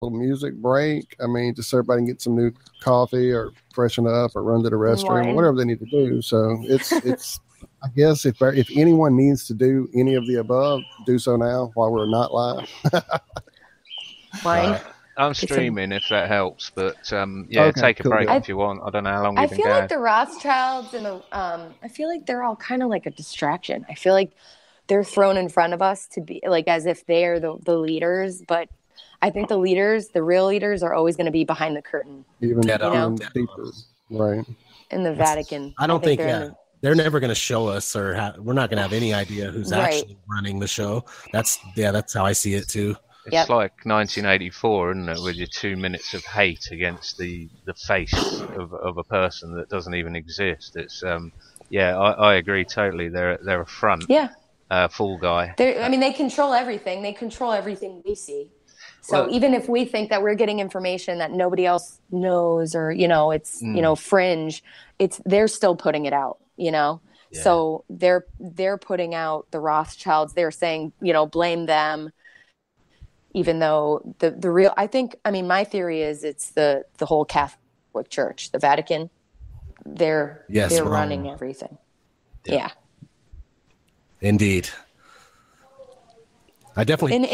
little music break. I mean, just so everybody can get some new coffee or freshen up or run to the restroom or Wine. whatever they need to do. So it's I guess if anyone needs to do any of the above, do so now while we're not live. Wine. I'm streaming if that helps, but yeah, Okay, take a cool break deal. if you want. I don't know how long I you've been feel going. like the Rothschilds and the I feel like they're all kind of like a distraction. I feel like they're thrown in front of us to be like as if they are the leaders, but I think the real leaders are always going to be behind the curtain. Even deeper, right? In the Vatican. I don't think they're never going to show us, or we're not going to have any idea who's actually running the show. That's how I see it too. It's like 1984, isn't it, with your 2 minutes of hate against the face of a person that doesn't even exist. It's I agree totally. They're a front. Yeah. Full guy. They control everything. They control everything we see. So even if we think that we're getting information that nobody else knows, or it's fringe, they're still putting it out. Yeah. So they're putting out the Rothschilds. They're saying blame them. Even though the real, my theory is it's the whole Catholic Church, the Vatican. They're running everything. Yeah. Indeed. I definitely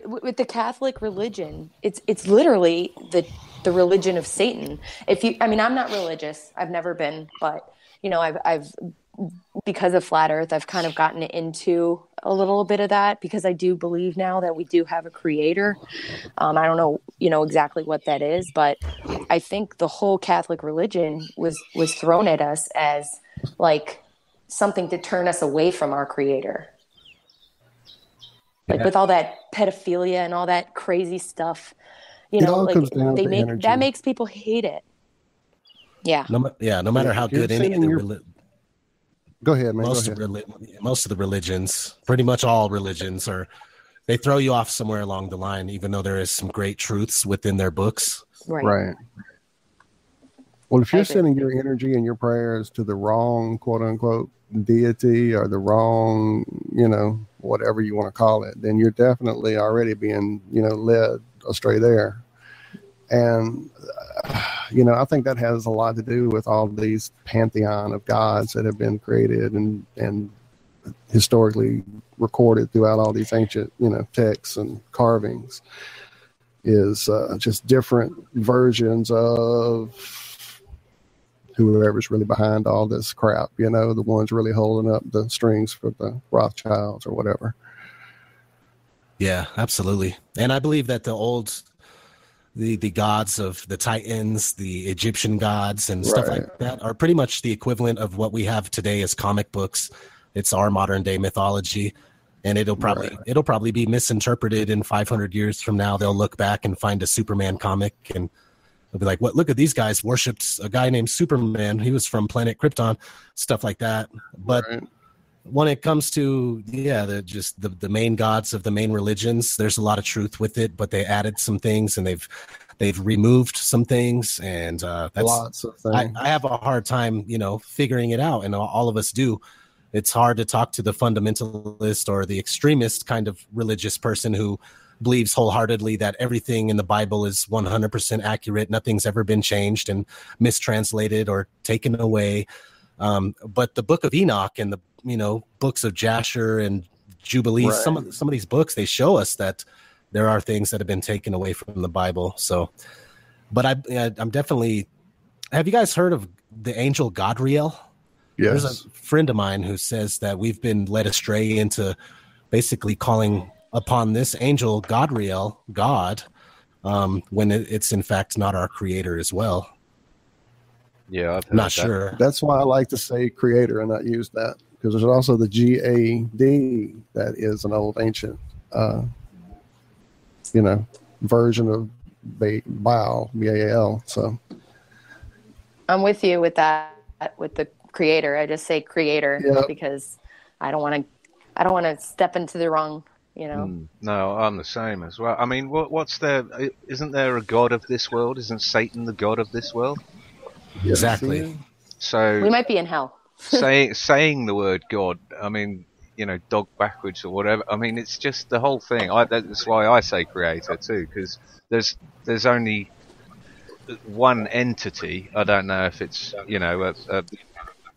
with the Catholic religion, it's literally the religion of Satan. I'm not religious. I've never been, but I've because of flat earth, I've kind of gotten into a little bit of that because I do believe now that we do have a creator. I don't know, exactly what that is, but I think the whole Catholic religion was thrown at us as like something to turn us away from our creator. Like with all that pedophilia and all that crazy stuff, that makes people hate it. Yeah. No matter how good any of the go ahead, man. Most of the religions, pretty much all religions, they throw you off somewhere along the line, even though there is some great truths within their books. Right. Well, if you're sending your energy and your prayers to the wrong, quote unquote, deity or the wrong, whatever you want to call it, then you're definitely already being, led astray there. And, I think that has a lot to do with all these pantheon of gods that have been created and historically recorded throughout all these ancient, texts and carvings, is just different versions of whoever's really behind all this crap, the ones really holding up the strings for the Rothschilds or whatever. Yeah, absolutely. And I believe that the gods of the Titans, the Egyptian gods and stuff like that are pretty much the equivalent of what we have today as comic books. It's our modern day mythology, and it'll probably be misinterpreted in 500 years from now. They'll look back and find a Superman comic and they'll be like, "What? Look at these guys worshipped a guy named Superman. He was from planet Krypton," stuff like that. But when it comes to the main gods of the main religions, there's a lot of truth with it, but they added some things and they've removed some things, and that's lots of things. I have a hard time figuring it out, and all of us do. It's hard to talk to the fundamentalist or the extremist kind of religious person who believes wholeheartedly that everything in the Bible is 100% accurate, nothing's ever been changed and mistranslated or taken away. But the Book of Enoch and the books of Jasher and Jubilees, some of these books, they show us that there are things that have been taken away from the Bible. So, but I'm definitely. Have you guys heard of the angel Godriel? Yes. There's a friend of mine who says that we've been led astray into basically calling upon this angel Godriel God, when it's in fact not our creator as well. Yeah, I'm not sure. That's why I like to say creator and not use that, because there's also the GAD that is an old ancient, version of Baal, B-A-L. So I'm with you with that, with the creator. I just say creator because I don't want to step into the wrong, No, I'm the same as well. I mean, isn't there a god of this world? Isn't Satan the god of this world? Exactly. So we might be in hell. saying the word God, I mean, dog backwards or whatever. I mean, it's just the whole thing. That's why I say creator too, because there's only one entity. I don't know if it's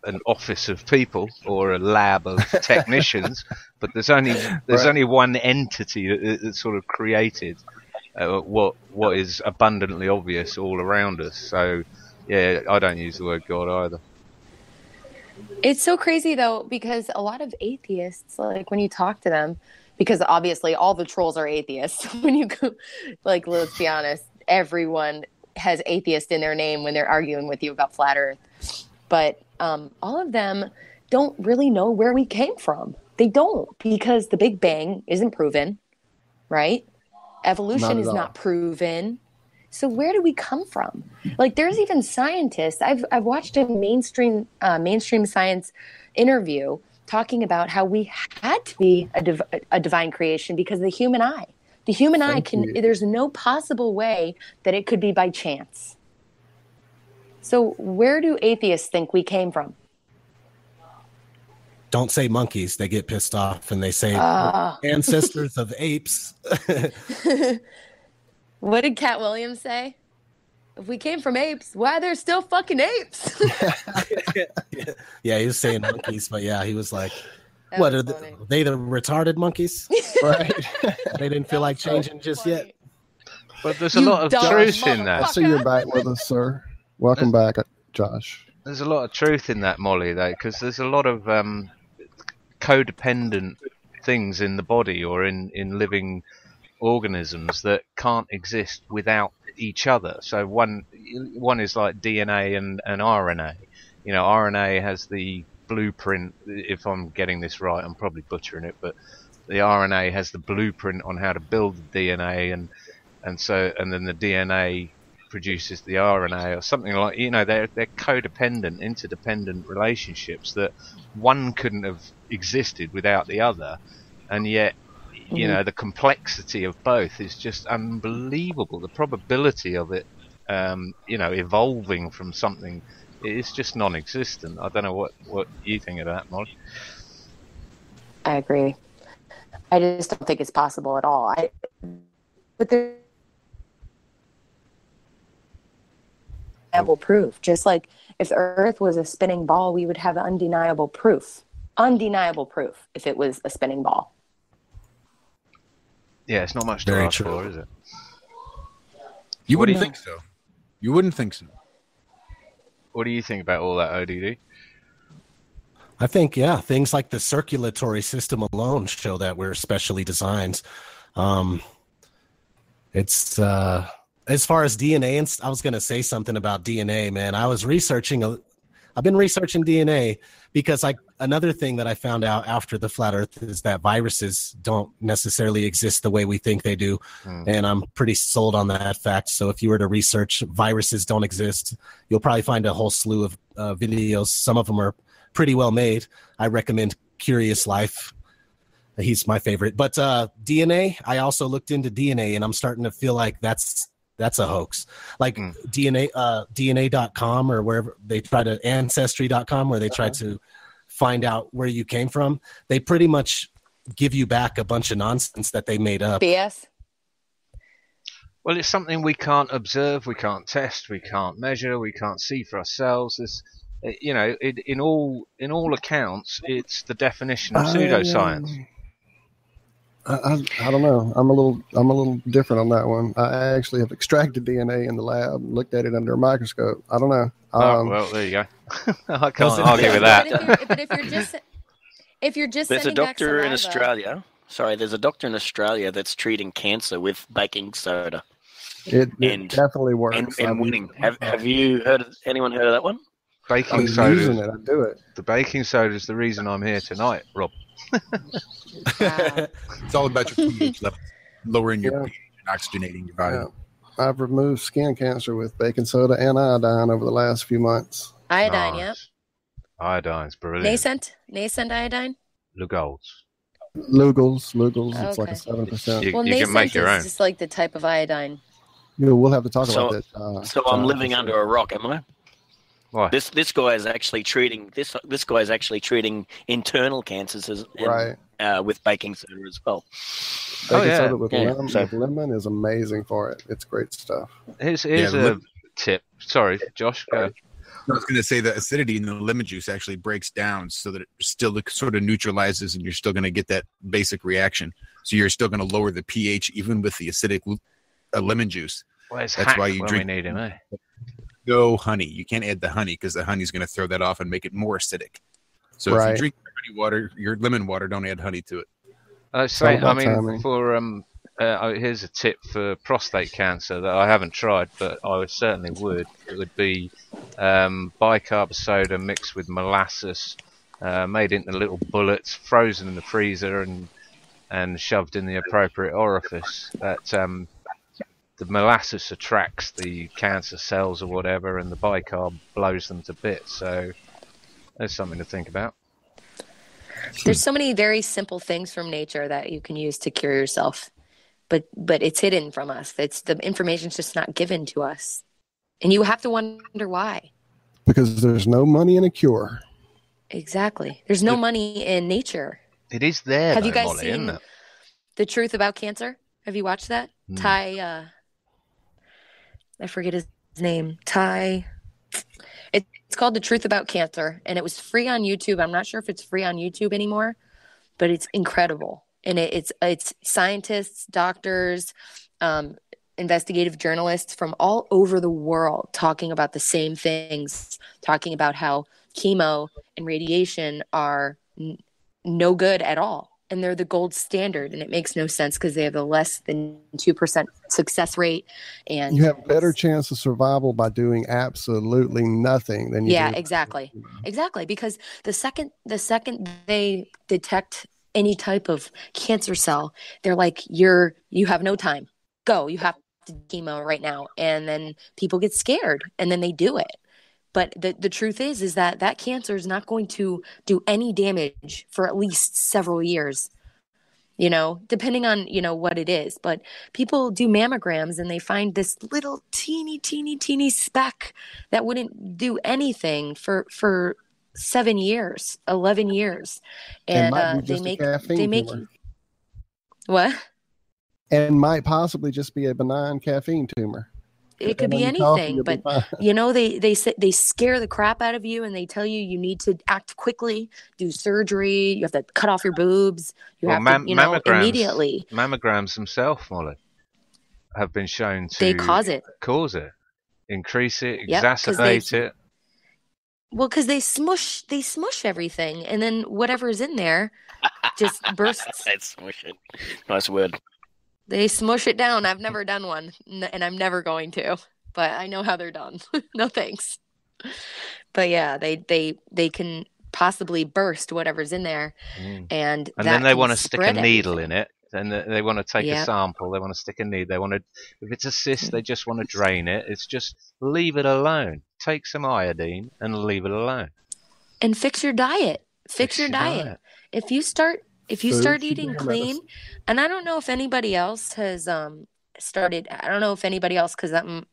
an office of people or a lab of technicians, but there's only one entity that sort of created what is abundantly obvious all around us. So yeah, I don't use the word God either. It's so crazy though, because a lot of atheists, like when you talk to them, because obviously all the trolls are atheists. When you go, like, let's be honest, everyone has atheist in their name when they're arguing with you about flat Earth. But all of them don't really know where we came from. They don't, because the Big Bang isn't proven, right? Evolution is not proven. So where do we come from? Like, there's even scientists. I've watched a mainstream science interview talking about how we had to be a divine creation because of the human eye. The human eye there's no possible way that it could be by chance. So where do atheists think we came from? Don't say monkeys. They get pissed off and they say ancestors of apes. What did Cat Williams say? If we came from apes, why are there still fucking apes? Yeah, he was saying monkeys, but yeah, he was like, what are they the retarded monkeys? Right? They didn't feel like changing just yet. But there's a lot of truth in that. I see you're back with us, sir. Welcome back, Josh. There's a lot of truth in that, Molly, though, because there's a lot of codependent things in the body or in living organisms that can't exist without each other. So one is like DNA and RNA. RNA has the blueprint. If I'm getting this right, I'm probably butchering it, but the RNA has the blueprint on how to build the DNA, and then the DNA produces the RNA or something like. They're codependent, interdependent relationships that one couldn't have existed without the other, and yet. The complexity of both is just unbelievable. The probability of it, evolving from something is just non-existent. I don't know what you think of that, Molly. I agree. I just don't think it's possible at all. But there's undeniable proof. Just like if the Earth was a spinning ball, we would have undeniable proof. Undeniable proof if it was a spinning ball. Yeah, it's not much to ask for, is it? You wouldn't think so. You wouldn't think so. What do you think about all that, ODD? I think, things like the circulatory system alone show that we're specially designed. It's as far as DNA, and I was going to say something about DNA, man. I've been researching DNA because another thing that I found out after the flat Earth is that viruses don't necessarily exist the way we think they do. And I'm pretty sold on that fact. So if you were to research viruses don't exist, you'll probably find a whole slew of videos. Some of them are pretty well made. I recommend Curious Life. He's my favorite. But DNA, I also looked into DNA, and I'm starting to feel like that's a hoax. Like DNA.com or wherever they try to, Ancestry.com, where they try to find out where you came from. They pretty much give you back a bunch of nonsense that they made up. BS. Well, it's something we can't observe, we can't test, we can't measure, we can't see for ourselves. In all accounts, it's the definition of pseudoscience. I don't know. I'm a little different on that one. I actually have extracted DNA in the lab, looked at it under a microscope. I don't know. Well, there you go. I can't argue with that. But if you're just there's a doctor in Australia. Sorry, there's a doctor in Australia that's treating cancer with baking soda. It definitely works. And winning. Have you anyone heard of that one? Baking soda. Using it. I do it. The baking soda is the reason I'm here tonight, Rob. It's all about your pH level, lowering your pH and oxygenating your body. Yeah. I've removed skin cancer with baking soda and iodine over the last few months. Iodine, yep. Iodine's brilliant. Nascent iodine? Lugol's. Lugol's. Okay. It's like a 7%. Well, you can make your own. Is just like the type of iodine. We'll have to talk about that. So I'm living under a rock, am I? Why? This guy is actually treating this guy is actually treating internal cancers with baking soda as well. Baking soda with lemon is amazing for it. It's great stuff. Here's a tip. Sorry, Josh, go. I was going to say the acidity in the lemon juice actually breaks down so that it still sort of neutralizes, and you're still going to get that basic reaction. So you're still going to lower the pH even with the acidic lemon juice. Well, that's why you drink. We need him, eh? No honey. You can't add the honey because the honey's going to throw that off and make it more acidic. So if you drink honey water, your lemon water, don't add honey to it. Here's a tip for prostate cancer that I haven't tried, but I certainly would. It would be bicarb soda mixed with molasses, made into little bullets, frozen in the freezer, and shoved in the appropriate orifice. That the molasses attracts the cancer cells or whatever, and the bicarb blows them to bits. So there's something to think about. There's so many very simple things from nature that you can use to cure yourself. But it's hidden from us. The information's just not given to us. And you have to wonder why. Because there's no money in a cure. Exactly. There's no money in nature. It is there. Have you guys seen The Truth About Cancer? Have you watched that? Ty, I forget his name. Ty. It's called The Truth About Cancer, and it was free on YouTube. I'm not sure if it's free on YouTube anymore, but it's incredible. And it's scientists, doctors, investigative journalists from all over the world talking about the same things, talking about how chemo and radiation are no good at all. And they're the gold standard. And it makes no sense because they have a less than 2% success rate. And you have better chance of survival by doing absolutely nothing than you do. Yeah, exactly. Exactly. Because the second they detect any type of cancer cell, they're like, you have no time. Go, you have to do chemo right now. And then people get scared and then they do it. But the truth is that cancer is not going to do any damage for at least several years, depending on, what it is. But people do mammograms and they find this little teeny speck that wouldn't do anything for 7 years, 11 years. And they make what? And might possibly just be a benign caffeine tumor. It could be anything, but they scare the crap out of you and they tell you need to act quickly, do surgery, you have to cut off your boobs, you have to, immediately. Mammograms themselves, Molly, have been shown to cause it, increase it, exacerbate it. Well, because they smush everything, and then whatever's in there just bursts. They smush it. Nice word. They smush it down. I've never done one, and I'm never going to. But I know how they're done. No thanks. But yeah, they can possibly burst whatever's in there, and then they want to stick a needle in it. Then they want to take a sample. They want to stick a needle. They want to, if it's a cyst, they just want to drain it. It's just leave it alone. Take some iodine and leave it alone. And fix your diet. Fix your diet. If you start eating clean, and I don't know if anybody else has started. I don't know if anybody else, because the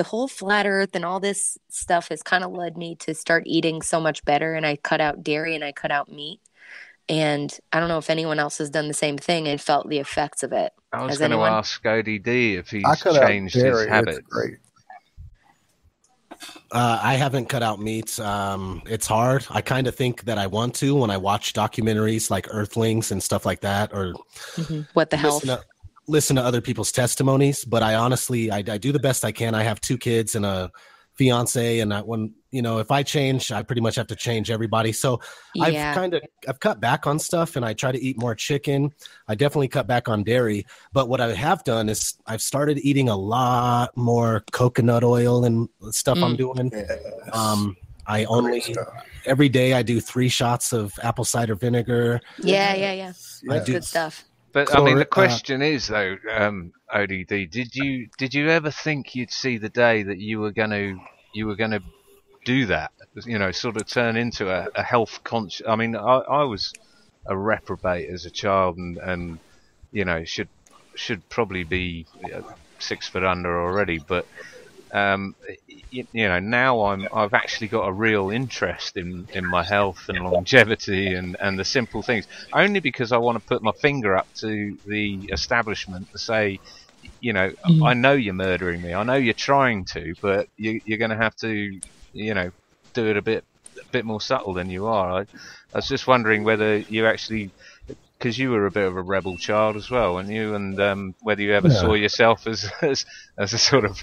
whole flat Earth and all this stuff has kind of led me to start eating so much better. And I cut out dairy and I cut out meat. And I don't know if anyone else has done the same thing and felt the effects of it. I was going to ask ODD if he's changed his habits. Great. I haven't cut out meat. It's hard. I kind of think that I want to when I watch documentaries like Earthlings and stuff like that, or What the Health. Listen to other people's testimonies. But I honestly, I do the best I can. I have 2 kids and a fiance, and if I change, I pretty much have to change everybody. So I've cut back on stuff, and I try to eat more chicken. I definitely cut back on dairy, but what I have done is I've started eating a lot more coconut oil and stuff. I'm doing. I only every day I do 3 shots of apple cider vinegar. Yeah. That's good stuff. But I mean, the question is though, ODD, did you ever think you'd see the day that you were gonna do that? Sort of turn into a health conscious. I mean, I was a reprobate as a child, and should probably be 6 foot under already. But now I've actually got a real interest in my health and longevity and the simple things, only because I want to put my finger up to the establishment to say, I know you're murdering me, I know you're trying to, but you're going to have to, do it a bit more subtle than you are. I was just wondering whether you actually, because you were a bit of a rebel child as well, weren't you? And whether you ever saw yourself as a sort of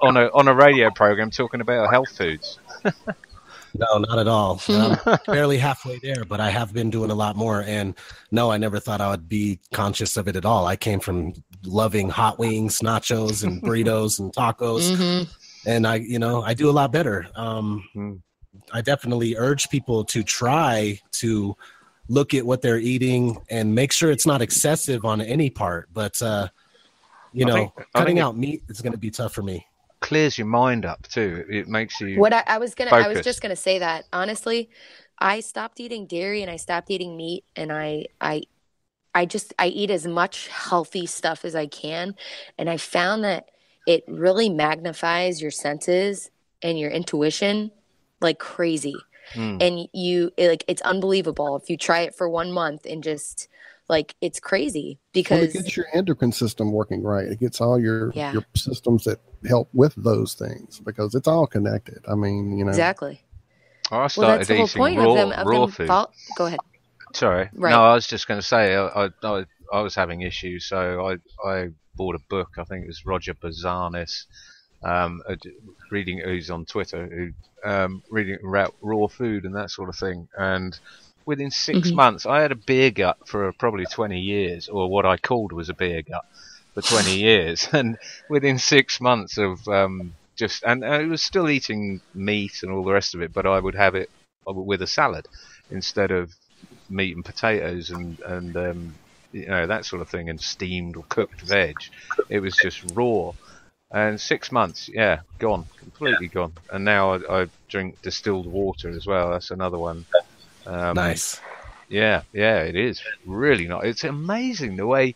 on a radio program talking about health foods. No, not at all. I'm barely halfway there, but I have been doing a lot more. And no, I never thought I would be conscious of it at all. I came from loving hot wings, nachos, and burritos and tacos, and I do a lot better. I definitely urge people to try to look at what they're eating and make sure it's not excessive on any part. But, cutting out meat is going to be tough for me. Clears your mind up too. It makes you I was just going to say that. Honestly, I stopped eating dairy and I stopped eating meat, and I eat as much healthy stuff as I can. And I found that it really magnifies your senses and your intuition like crazy. And it's unbelievable if you try it for 1 month and just it's crazy because it gets your endocrine system working right. It gets all your systems that help with those things, because it's all connected. I mean, exactly. I started eating raw food. Go ahead. Sorry. Right. No, I was just going to say I was having issues, so I bought a book. I think it was Roger Bazanis. Reading who's on Twitter, reading about raw food and that sort of thing, and within 6 months I had a beer gut for probably 20 years, or what I called was a beer gut for 20 years, and within 6 months of and I was still eating meat and all the rest of it, but I would have it with a salad instead of meat and potatoes and that sort of thing, and steamed or cooked veg. It was just raw. And 6 months, gone, completely gone. And now I drink distilled water as well. That's another one. Nice. Yeah, it is really nice. It's amazing the way.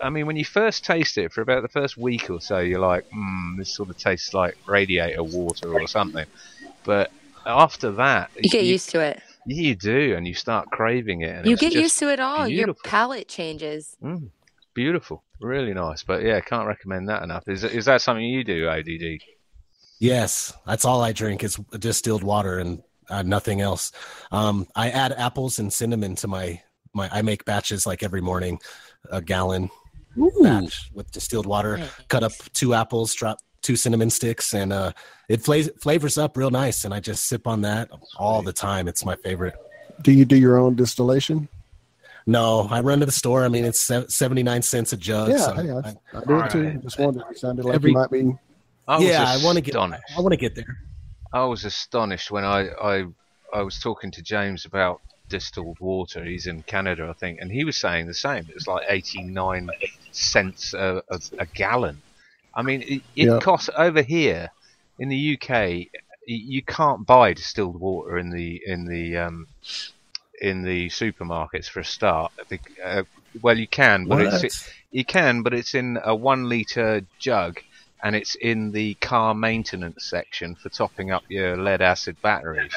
When you first taste it, for about the first week or so, you're like, this sort of tastes like radiator water or something. But after that, you get used to it. You do, and you start craving it. And you get used to it all. Beautiful. Your palate changes. Beautiful, really nice. But can't recommend that enough. Is that something you do, ODD? Yes, that's all I drink is distilled water and nothing else. I add apples and cinnamon to my. I make batches like every morning, a gallon batch with distilled water. Nice. Cut up 2 apples, drop 2 cinnamon sticks, and it flavors up real nice. And I just sip on that all the time. It's my favorite. Do you do your own distillation? No, I run to the store. It's 79 cents a jug. Yeah, I do it too. Just wondered. It sounded like you might be. I want to get there. I was astonished when I was talking to James about distilled water. He's in Canada, I think, and he was saying the same. It was like 89 cents a gallon. It costs over here in the UK. You can't buy distilled water in the supermarkets for a start. Well, you can, but it's in a 1 litre jug, and it's in the car maintenance section for topping up your lead acid batteries.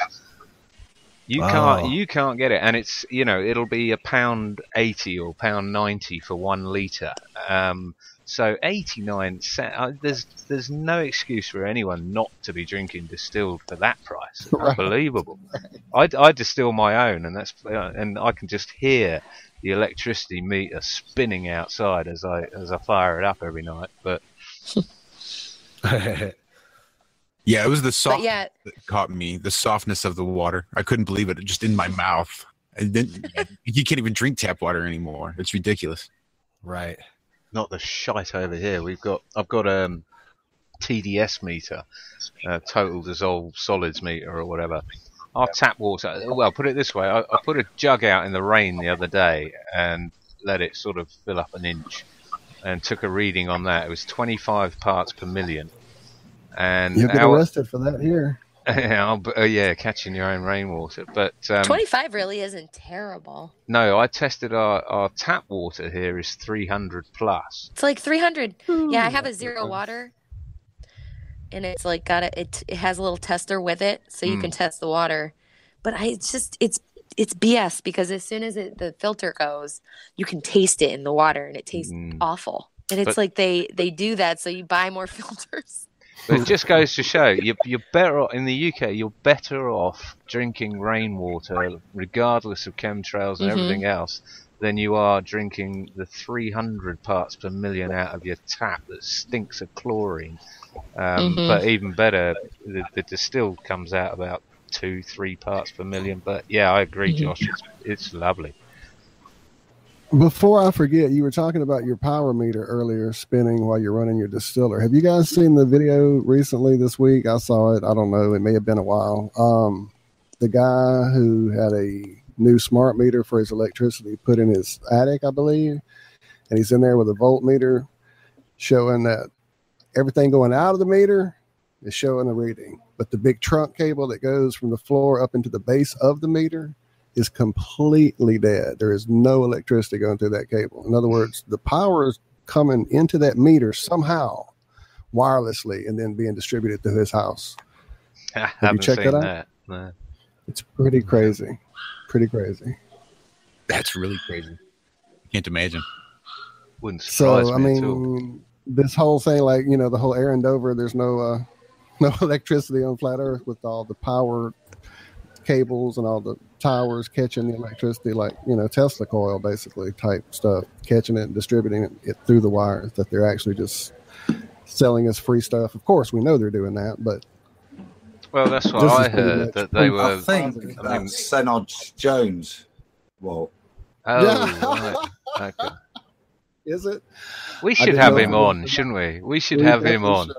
You can't get it, and it's it'll be £1.80 or £1.90 for 1 litre. So 89 cents. There's no excuse for anyone not to be drinking distilled for that price. Right. Unbelievable. I distill my own, and I can just hear the electricity meter spinning outside as I fire it up every night. But it was the soft that caught me. The softness of the water. I couldn't believe it. Just in my mouth. And then you can't even drink tap water anymore. It's ridiculous. Right. Not the shite over here. I've got a TDS meter, total dissolved solids meter or whatever. Our tap water. Well, put it this way: I put a jug out in the rain the other day and let it sort of fill up an inch, and took a reading on that. It was 25 parts per million. And you'll get arrested for that here. Catching your own rainwater. But 25 really isn't terrible. No, I tested our tap water here is 300 plus. It's like 300. Yeah, I have a zero water. and it's like it has a little tester with it, so you can test the water. But it's BS, because as soon as the filter goes, you can taste it in the water, and it tastes awful. And it's like they do that so you buy more filters. But it just goes to show you're better off, in the UK. You're better off drinking rainwater, regardless of chemtrails and everything else, than you are drinking the 300 parts per million out of your tap that stinks of chlorine. But even better, the distill comes out about 2-3 parts per million. But yeah, I agree, Josh. It's lovely. Before I forget, you were talking about your power meter earlier spinning while you're running your distiller. Have you guys seen the video recently this week? I saw it. I don't know. It may have been a while. The guy who had a new smart meter for his electricity put in his attic, I believe, and he's in there with a voltmeter showing that everything going out of the meter is showing the reading, but the big trunk cable that goes from the floor up into the base of the meter is completely dead. There is no electricity going through that cable. In other words, the power is coming into that meter somehow wirelessly and then being distributed to his house. Have you checked that out? No. It's pretty crazy. Pretty crazy. That's really crazy. Can't imagine. Wouldn't surprise me at all. This whole thing, like, the whole Aaron Dover, there's no electricity on flat Earth, with all the power cables and all the towers catching the electricity, like, Tesla coil basically type stuff, catching it and distributing it through the wires, that they're actually just selling us free stuff. Of course, we know they're doing that, but well, that's what I heard, that they were. I think that's Senod Jones. Walt. Oh, right. Okay. Is it? We should have him on, shouldn't we? We should have him on.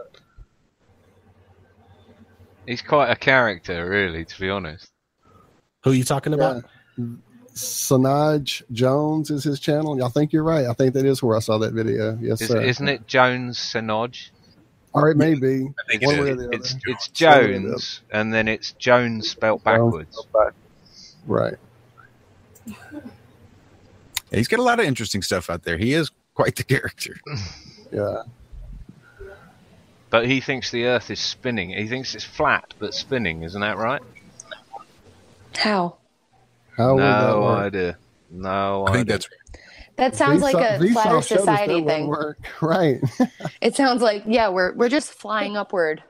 He's quite a character, really, to be honest. Who are you talking about? Sanaj Jones is his channel. I think you're right. I think that is where I saw that video. Yes, sir. Isn't it Jones Sanaj? Or it may be. I think it's Jones, and then it's Jones spelt backwards. Right. Yeah, he's got a lot of interesting stuff out there. He is quite the character. Yeah. But he thinks the Earth is spinning. He thinks it's flat but spinning. Isn't that right? How? No idea. No idea. I think that's right. That sounds like a flat Earth society thing. Right. It sounds like, we're just flying upward.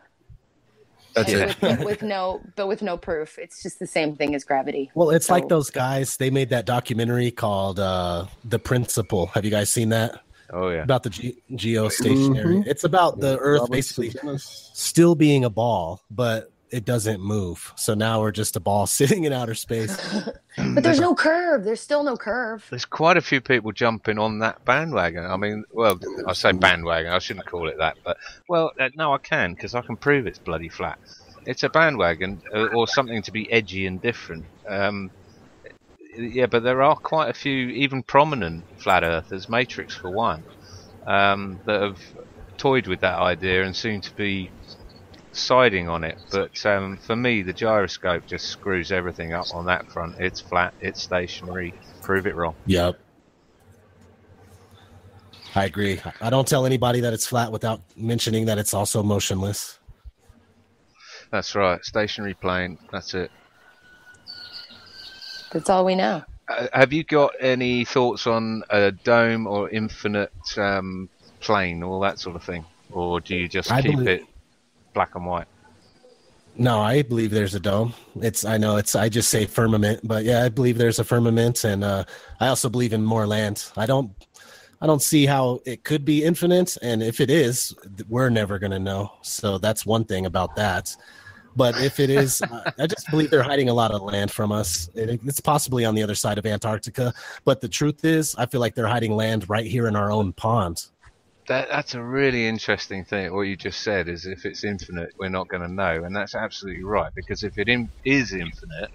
That's it. with no proof. It's just the same thing as gravity. Well, it's like those guys. They made that documentary called "The Principle." Have you guys seen that? Oh yeah. About the geostationary. It's about the Earth basically still being a ball, but it doesn't move. So now we're just a ball sitting in outer space. But there's no curve. There's still no curve. There's quite a few people jumping on that bandwagon. I mean, well, I say bandwagon. I shouldn't call it that, but no, I can, because I can prove it's bloody flat. It's a bandwagon, or something to be edgy and different. Yeah, but there are quite a few, even prominent flat earthers, Matrix for one, that have toyed with that idea and seem to be siding on it. But for me, the gyroscope just screws everything up on that front. It's flat, it's stationary. Prove it wrong. Yep. I agree. I don't tell anybody that it's flat without mentioning that it's also motionless. That's right. Stationary plane. That's it. That's all we know. Have you got any thoughts on a dome or infinite plane, all that sort of thing? Or do you just keep it black and white? No, I believe there's a dome. I just say firmament, but yeah, I believe there's a firmament, and I also believe in more land. I don't see how it could be infinite, and if it is, we're never going to know. So that's one thing about that. But if it is, I just believe they're hiding a lot of land from us. It's possibly on the other side of Antarctica, but the truth is, I feel like they're hiding land right here in our own pond. That's a really interesting thing. What you just said is, if it's infinite, we're not going to know, and that's absolutely right. Because if it is infinite,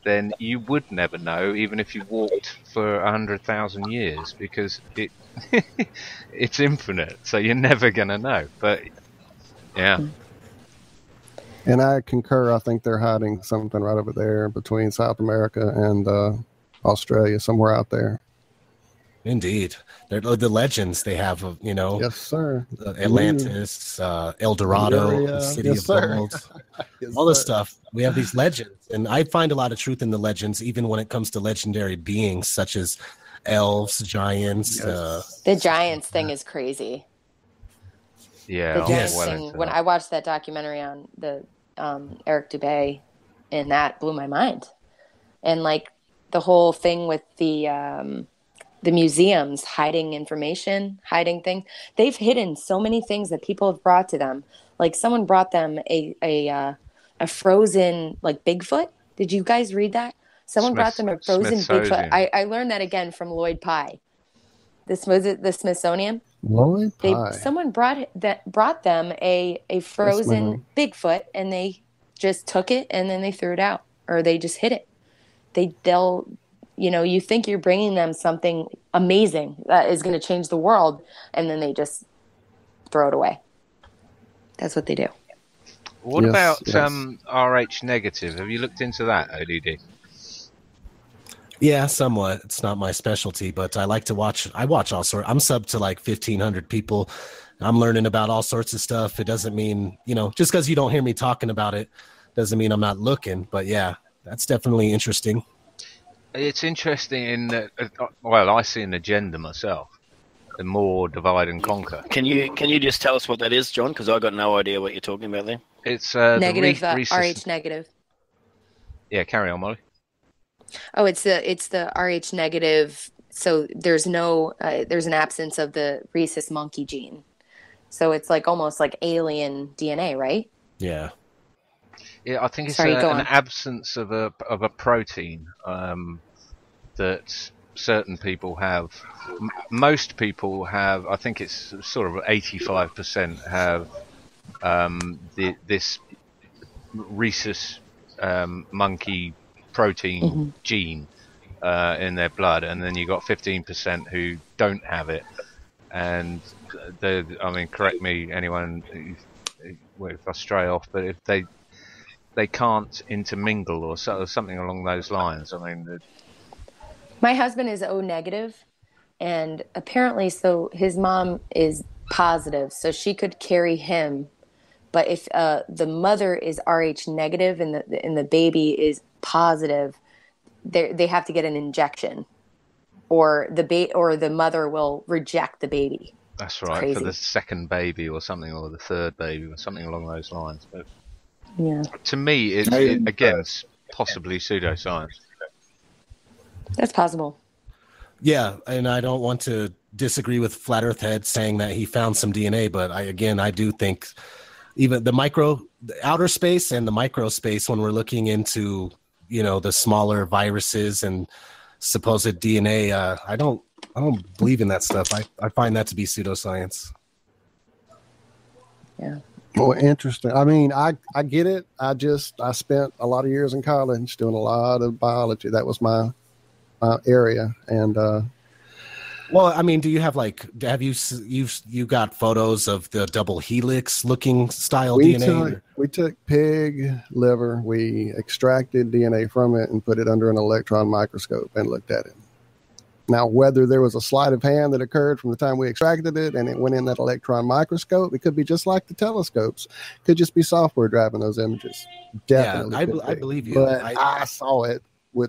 then you would never know, even if you walked for 100,000 years, because it's infinite. So you're never going to know. But yeah. And I concur. I think they're hiding something right over there between South America and Australia, somewhere out there. Indeed. They're the legends they have of, Yes, sir. Atlantis, El Dorado, the City of Gold, all this stuff. We have these legends, and I find a lot of truth in the legends, even when it comes to legendary beings such as elves, giants. The giants thing is crazy. Yeah, the giants thing. When I watched that documentary on the Eric Dubay, and that blew my mind. And like the whole thing with the museums hiding information, hiding things. They've hidden so many things that people have brought to them. Like someone brought them a frozen like Bigfoot. Did you guys read that? Someone brought them a frozen Bigfoot. I learned that again from Lloyd Pye. This was it, the Smithsonian. Lloyd Pye. Someone brought them a frozen Bigfoot, and they just took it and then they threw it out, or they just hid it. They'll you think you're bringing them something amazing that is going to change the world, and then they just throw it away. That's what they do. What about RH negative? Have you looked into that, ODD? Yeah, somewhat. It's not my specialty, but I like to watch. I watch all sorts. I'm sub to like 1,500 people. I'm learning about all sorts of stuff. It doesn't mean, just because you don't hear me talking about it doesn't mean I'm not looking. But yeah, that's definitely interesting. It's interesting in that, I see an agenda myself. The more divide and conquer. Can you just tell us what that is, John? Because I got no idea what you're talking about there. It's negative, RH negative. Yeah, carry on, Molly. Oh, it's the RH negative. So there's there's an absence of the rhesus monkey gene. So it's like almost like alien DNA, right? Yeah. Yeah, I think it's an absence of a protein that certain people have. Most people have. I think it's sort of 85% have this rhesus monkey protein gene in their blood, and then you got 15% who don't have it. And correct me, anyone if I stray off, but if they can't intermingle or something along those lines. My husband is O negative, and apparently, so his mom is positive, so she could carry him. But if the mother is RH negative and the baby is positive, they have to get an injection, or the mother will reject the baby. That's right, for the second baby or something, or the third baby or something along those lines. But yeah, to me, it's possibly pseudoscience. That's possible. Yeah, and I don't want to disagree with Flat Earth Head saying that he found some DNA, but I do think even the outer space and the micro space, when we're looking into the smaller viruses and supposed DNA, I don't believe in that stuff. I find that to be pseudoscience. Yeah. Well, interesting. I get it. I spent a lot of years in college doing a lot of biology. That was my area. And do you have you got photos of the double helix looking style DNA? We took pig liver, we extracted DNA from it and put it under an electron microscope and looked at it. Now, whether there was a sleight of hand that occurred from the time we extracted it and it went in that electron microscope, it could be just like the telescopes. It could just be software driving those images. Definitely. Yeah, I believe you. But I saw it.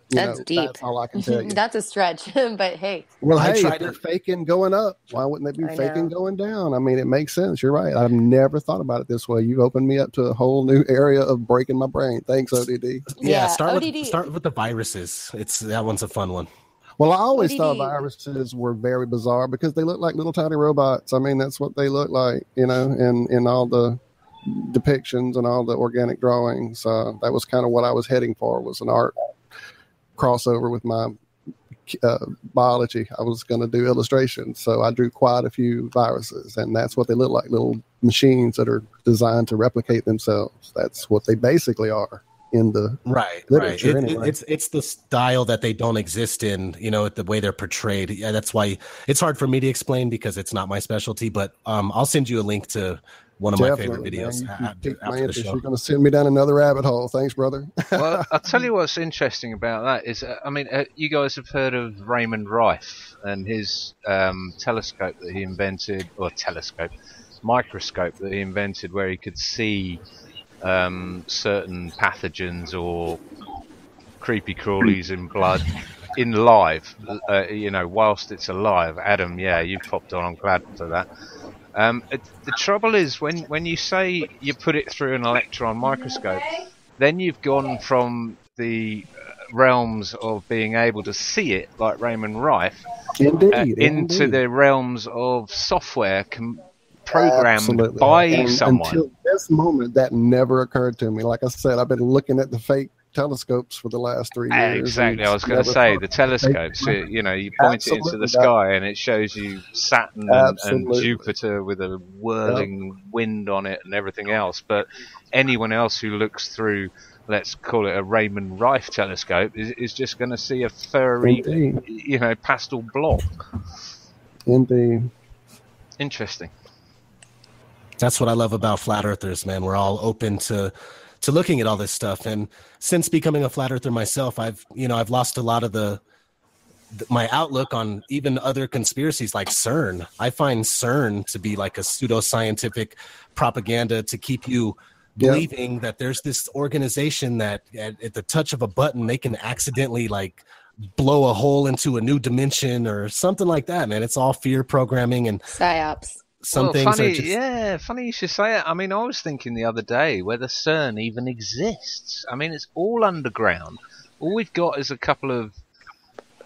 That's deep. That's all I can tell you. That's a stretch, but hey. Well, if they're faking going up, why wouldn't they be faking going down? It makes sense. You're right. I've never thought about it this way. You've opened me up to a whole new area of breaking my brain. Thanks, ODD. Yeah, start with the viruses. That one's a fun one. Well, I always thought viruses were very bizarre because they look like little tiny robots. That's what they look like, in all the depictions and all the organic drawings. That was kind of what I was heading for, was an art crossover with my biology. I was going to do illustrations, so I drew quite a few viruses, and that's what they look like, little machines that are designed to replicate themselves. That's what they basically are in the literature. Anyway. It's the style that they don't exist in, the way they're portrayed. Yeah, that's why it's hard for me to explain because it's not my specialty, but I'll send you a link to one of my favorite videos. You piqued my interest. You're going to send me down another rabbit hole. Thanks, brother. Well, I'll tell you what's interesting about that is, you guys have heard of Raymond Rife and his telescope that he invented, microscope that he invented, where he could see certain pathogens or creepy crawlies in blood in live, whilst it's alive. Adam, yeah, you popped on. I'm glad for that. The trouble is when you say you put it through an electron microscope, then you've gone from the realms of being able to see it, like Raymond Rife, into the realms of software programmed by someone. Until this moment, that never occurred to me. Like I said, I've been looking at the fake telescopes for the last 3 years. Exactly. I was going to say the telescopes. You point it into the sky and it shows you Saturn and Jupiter with a whirling wind on it and everything else. But anyone else who looks through, let's call it a Raymond Rife telescope, is just going to see a furry, pastel blob. Indeed. Interesting. That's what I love about flat earthers, man. We're all open to looking at all this stuff. And since becoming a flat earther myself, I've lost a lot of my outlook on even other conspiracies like CERN. I find CERN to be like a pseudoscientific propaganda to keep you believing that there's this organization that at the touch of a button, they can accidentally like blow a hole into a new dimension or something like that, man. It's all fear programming and psyops. Funny you should say it. I mean, I was thinking the other day whether CERN even exists. I mean, it's all underground. All we've got is a couple of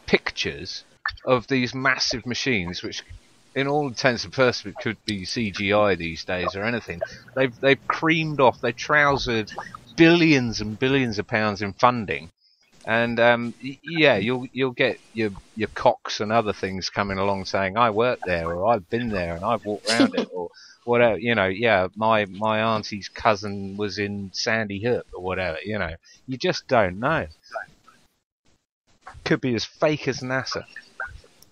pictures of these massive machines, which, in all intents and purposes, could be CGI these days or anything. They've creamed off. They trousered billions and billions of pounds in funding. And you'll get your Cox and other things coming along saying I worked there or I've been there and I've walked around it or whatever. My auntie's cousin was in Sandy Hook or whatever. You just don't know. Could be as fake as NASA.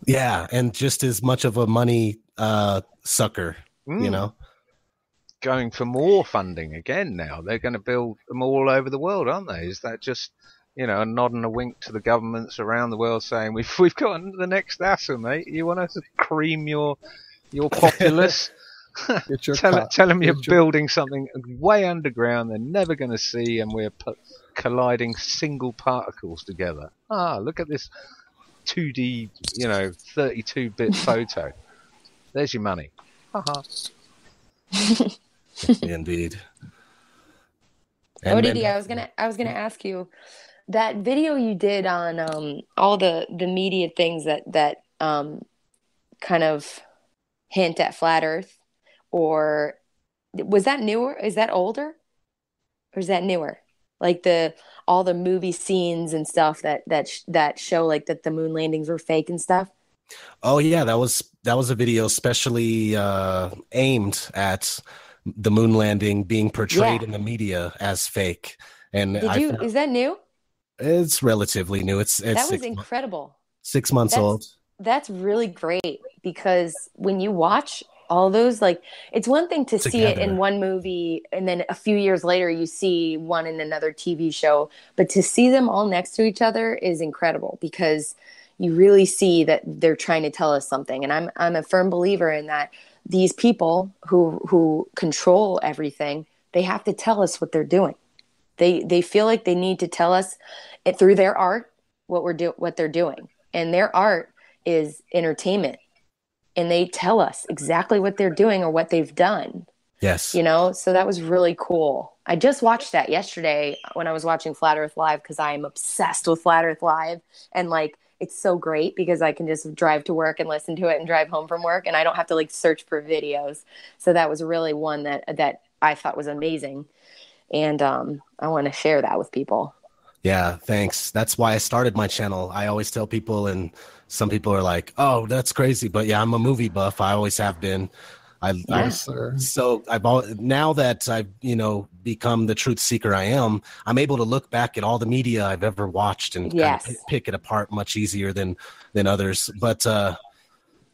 Yeah, and just as much of a money sucker. Going for more funding again now. They're going to build them all over the world, aren't they? Is that just a nod and a wink to the governments around the world saying we've got the next NASA, mate. You want us to cream your populace? Tell them you're building something way underground they're never going to see, and we're colliding single particles together. Look at this 2D, 32-bit photo. There's your money. Indeed. ODD, I was gonna ask you, that video you did on all the media things that kind of hint at flat Earth, or was that newer? Is that older, or is that newer? Like all the movie scenes and stuff that show like that the moon landings were fake and stuff. Oh yeah, that was a video specially aimed at the moon landing being portrayed in the media as fake. And is that new? It's relatively new. That was incredible. 6 months old. That's really great, because when you watch all those, like, it's one thing to see it in one movie and then a few years later you see one in another TV show, but to see them all next to each other is incredible, because you really see that they're trying to tell us something. And I'm a firm believer in that these people who control everything, they have to tell us what they're doing. They feel like they need to tell us it through their art what they're doing, and their art is entertainment, and they tell us exactly what they're doing or what they've done. Yes, so that was really cool. I just watched that yesterday when I was watching Flat Earth Live, because I am obsessed with Flat Earth Live, and like it's so great because I can just drive to work and listen to it and drive home from work, and I don't have to like search for videos. So that was really one that I thought was amazing. And I want to share that with people. Yeah, thanks. That's why I started my channel. I always tell people, and some people are like, "Oh, that's crazy," but yeah, I'm a movie buff. I always have been. So now that I've become the truth seeker I am, I'm able to look back at all the media I've ever watched and kind of pick it apart much easier than others. But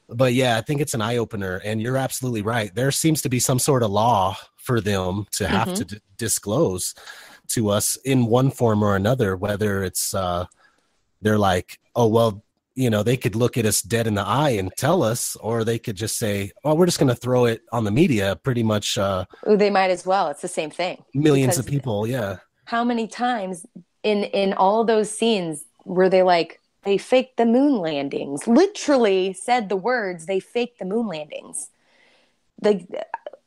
But yeah, I think it's an eye opener, and you're absolutely right. There seems to be some sort of law for them to have to disclose to us in one form or another, whether it's they're like, oh, well, you know, they could look at us dead in the eye and tell us, or they could just say, oh, we're just going to throw it on the media. Pretty much. They might as well. It's the same thing. Millions of people. Yeah. How many times in all of those scenes were they like, they faked the moon landings, literally said the words, they faked the moon landings. Like,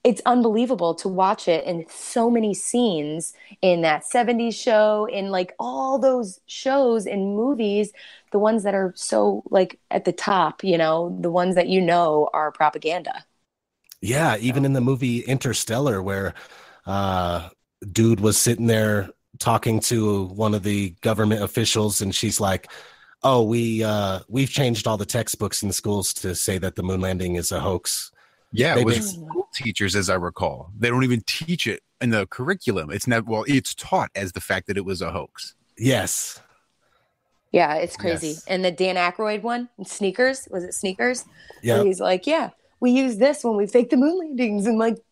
it's unbelievable to watch it in so many scenes in that 70s show, in like all those shows and movies, the ones that are so like at the top, you know, the ones that, you know, are propaganda. Yeah. Even in the movie Interstellar, where dude was sitting there talking to one of the government officials, and she's like, oh, we've changed all the textbooks in the schools to say that the moon landing is a hoax. Yeah, it was school teachers, as I recall. They don't even teach it in the curriculum. It's not, well, it's taught as the fact that it was a hoax. Yes. Yeah, it's crazy. Yes. And the Dan Aykroyd one, Sneakers, was it Sneakers? Yeah. He's like, yeah, we use this when we fake the moon landings, and like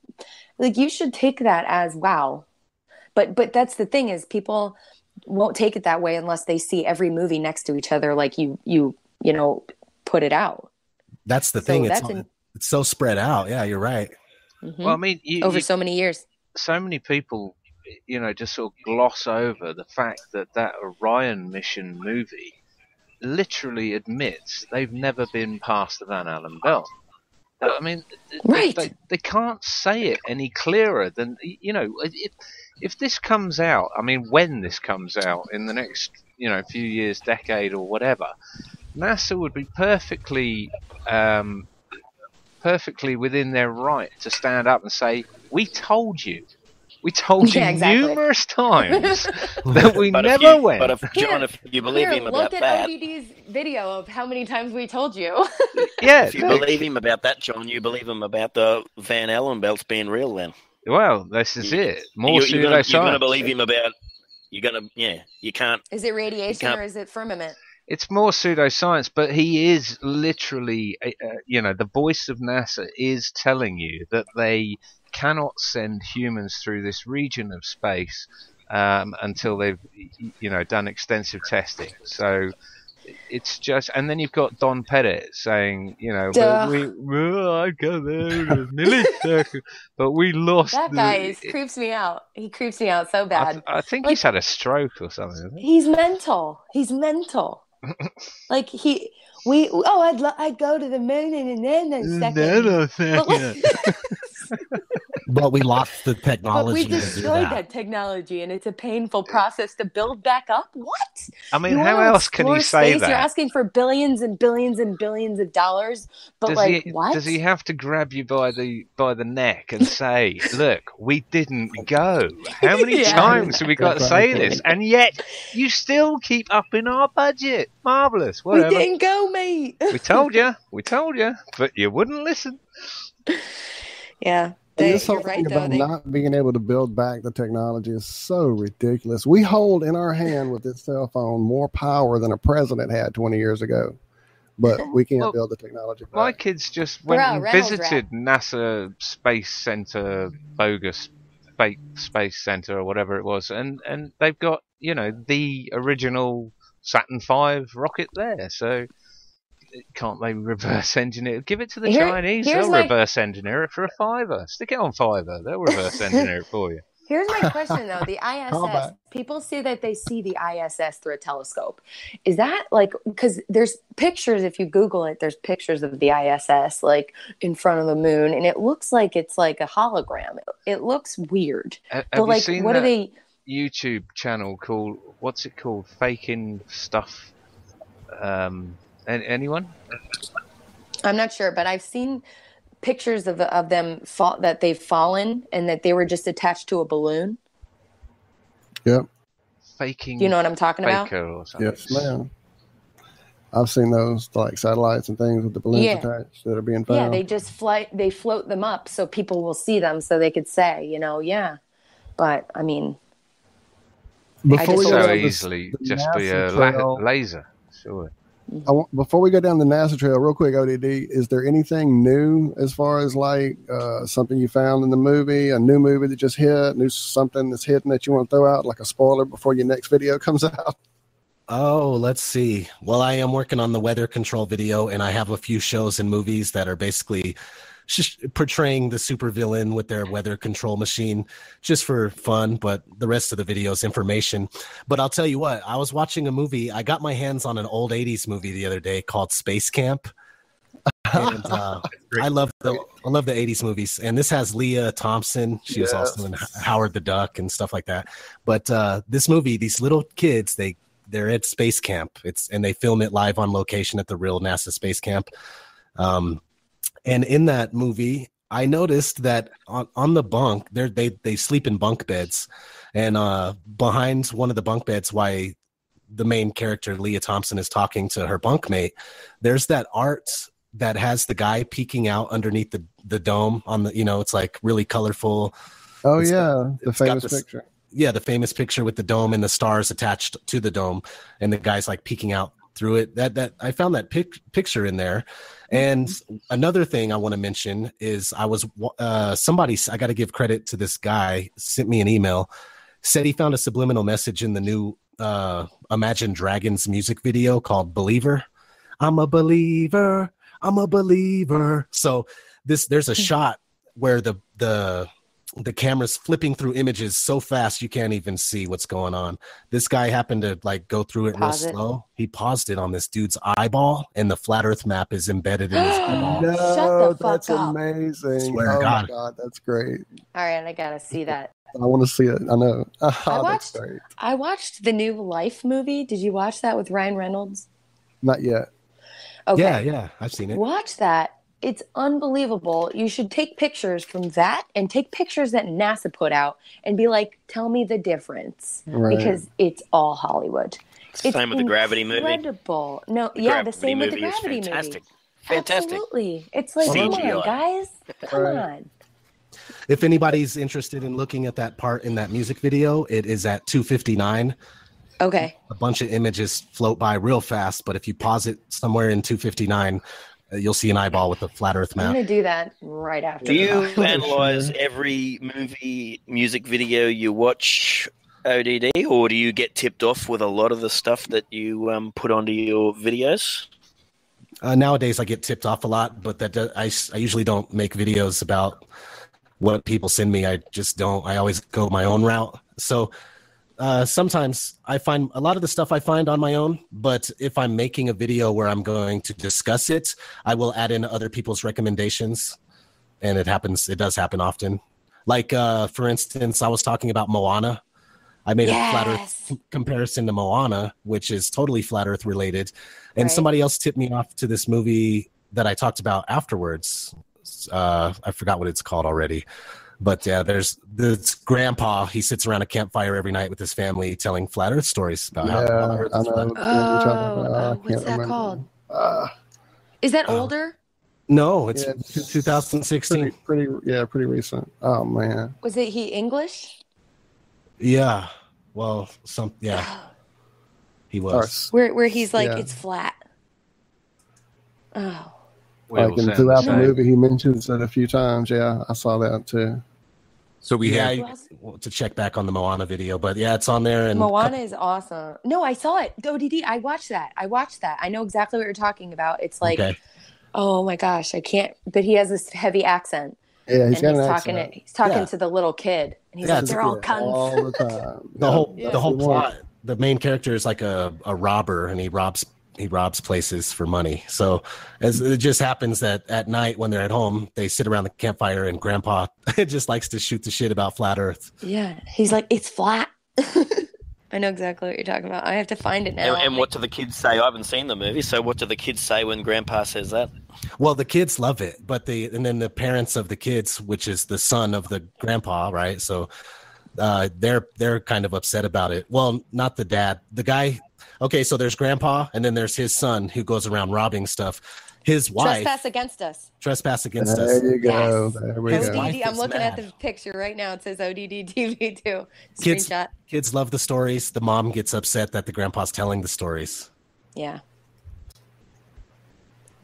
you should take that as wow. But that's the thing, is people won't take it that way unless they see every movie next to each other, like you know, put it out. That's the thing. It's so spread out. Yeah, you're right. Mm-hmm. Well, I mean, over so many years, so many people, you know, just sort of gloss over the fact that Orion mission movie literally admits they've never been past the Van Allen belt. I mean, right? They can't say it any clearer than, you know, if this comes out. I mean, when this comes out in the next, you know, few years, decade, or whatever, NASA would be perfectly within their right to stand up and say, "We told you." We told you numerous times that we never went. But if you believe him about that... Look at ODD's video of how many times we told you. Yeah. If you believe him about that, John, you believe him about the Van Allen belts being real then. Well, this is it. More pseudoscience. You're going to believe him about... you can't... Is it radiation or is it firmament? It's more pseudoscience, but he is literally, you know, the voice of NASA is telling you that they cannot send humans through this region of space until they've, you know, done extensive testing. So it's just, and then you've got Don Pettit saying, you know, I go there in a millisecond, but we lost. That guy creeps me out. He creeps me out so bad. I think he's had a stroke or something. He's mental. He's mental. Like I'd go to the moon in a nanosecond. But we lost the technology. But we destroyed that technology, and it's a painful process to build back up. What? I mean, how else can you say that? You're asking for billions and billions and billions of dollars, but what? Does he have to grab you by the neck and say, "Look, we didn't go"? How many times have we got to say this? And yet you still keep upping our budget. Marvelous. Whatever. We didn't go, mate. We told you, but you wouldn't listen. Yeah. And this whole thing about not being able to build back the technology is so ridiculous. We hold in our hand with this cell phone more power than a president had 20 years ago, but we can't build the technology back. My kids just went and visited NASA Space Center, bogus fake Space Center or whatever it was, and they've got, you know, the original Saturn V rocket there, so... Can't they reverse engineer it? Give it to the Chinese. They'll reverse engineer it for $5. Stick it on Fiverr. They'll reverse engineer it for you. Here's my question, though. The ISS, people say that they see the ISS through a telescope. Is that like, because there's pictures, if you Google it, there's pictures of the ISS like in front of the moon, and it looks like it's like a hologram. It looks weird. Have you seen what are they? YouTube channel called, what's it called? Faking Stuff. Anyone? I'm not sure, but I've seen pictures of them that they've fallen and that they were just attached to a balloon. Yep. Faking. Do you know what I'm talking about? Or something. Yes, ma'am. I've seen those like satellites and things with the balloons attached that are being found. Yeah, they just they float them up so people will see them, so they could say, you know, yeah. But I mean, before so easily just be a laser, sure. Before we go down the NASA trail, real quick, ODD, is there anything new as far as like something you found in the movie, a new movie that just hit, something that's hidden that you want to throw out, like a spoiler before your next video comes out? Oh, let's see. Well, I am working on the weather control video, and I have a few shows and movies that are basically portraying the supervillain with their weather control machine just for fun, but the rest of the video is information. But I'll tell you what, I was watching a movie. I got my hands on an old 80s movie the other day called Space Camp. And I love the 80s movies. And this has Leah Thompson. She was also in Howard the Duck and stuff like that. But this movie, these little kids, they're at space camp. And they film it live on location at the real NASA space camp. And in that movie, I noticed that on the bunk, they sleep in bunk beds. And behind one of the bunk beds, while the main character, Leah Thompson, is talking to her bunkmate, there's that art that has the guy peeking out underneath the dome on the, it's like really colorful. Oh, the famous picture. Yeah, the famous picture with the dome and the stars attached to the dome. And the guy's like peeking out through it. That I found that picture in there. And another thing I want to mention is I got to give credit to this guy, sent me an email, said he found a subliminal message in the new Imagine Dragons music video called Believer. I'm a believer. So there's a shot where the camera's flipping through images so fast you can't even see what's going on. This guy happened to like go through it real slow. He paused it on this dude's eyeball, and the flat Earth map is embedded in his eyeball. No, Shut the fuck that's up. amazing. Swear to God. My God, that's great. All right, I gotta see that. I want to see it. I know. I watched the new Life movie. Did you watch that with Ryan Reynolds? Not yet. Okay. Yeah, I've seen it. Watch that. It's unbelievable. You should take pictures from that and take pictures that NASA put out and be like, tell me the difference. Right. Because it's all Hollywood. It's same with the Gravity movie. Incredible. No, the same with the Gravity movie. Fantastic. Absolutely. It's like, come on, guys. Come on. If anybody's interested in looking at that part in that music video, it is at 2:59. Okay. A bunch of images float by real fast, but if you pause it somewhere in 2:59, you'll see an eyeball with a flat Earth map. I'm going to do that right after. Do you analyze every movie music video you watch, ODD, or do you get tipped off with a lot of the stuff that you put onto your videos? Nowadays, I get tipped off a lot, but I usually don't make videos about what people send me. I just don't. I always go my own route. So sometimes I find a lot of the stuff I find on my own, but if I'm making a video where I'm going to discuss it, I will add in other people's recommendations, and it does happen often. Like, for instance, I was talking about Moana. I made a flat Earth comparison to Moana, which is totally flat Earth related, and somebody else tipped me off to this movie that I talked about afterwards. I forgot what it's called already. But yeah, there's this grandpa. He sits around a campfire every night with his family telling flat Earth stories about how the Earth is flat. What's that called? Is that older? No, it's 2016. Pretty recent. Oh man. Was he English? Yeah. Well, he was. Where he's like, it's flat. Oh. Like throughout the movie, he mentions it a few times. Yeah, I saw that too. So we had to check back on the Moana video, but yeah, it's on there. And Moana is awesome. No, I saw it. ODD, I watched that. I know exactly what you're talking about. It's like, oh my gosh, I can't. But he has this heavy accent. Yeah, he's talking. He's talking to the little kid, and he's like, "They're all cunts." All the time. The whole plot. The main character is like a robber, and he robs places for money. So as it just happens that at night when they're at home, they sit around the campfire, and Grandpa just likes to shoot the shit about flat Earth. Yeah, he's like, it's flat. I know exactly what you're talking about. I have to find it now. And what do the kids say? I haven't seen the movie, so what do the kids say when Grandpa says that? Well, the kids love it, but and then the parents of the kids, which is the son of the grandpa, right? So they're kind of upset about it. Well, not the dad, the guy. Okay, so there's Grandpa, and then there's his son who goes around robbing stuff. His wife trespass against us. There you go. Yes. There we go. ODD, I'm looking at the picture right now. It says ODD TV too. Screenshot. Kids love the stories. The mom gets upset that the grandpa's telling the stories. Yeah.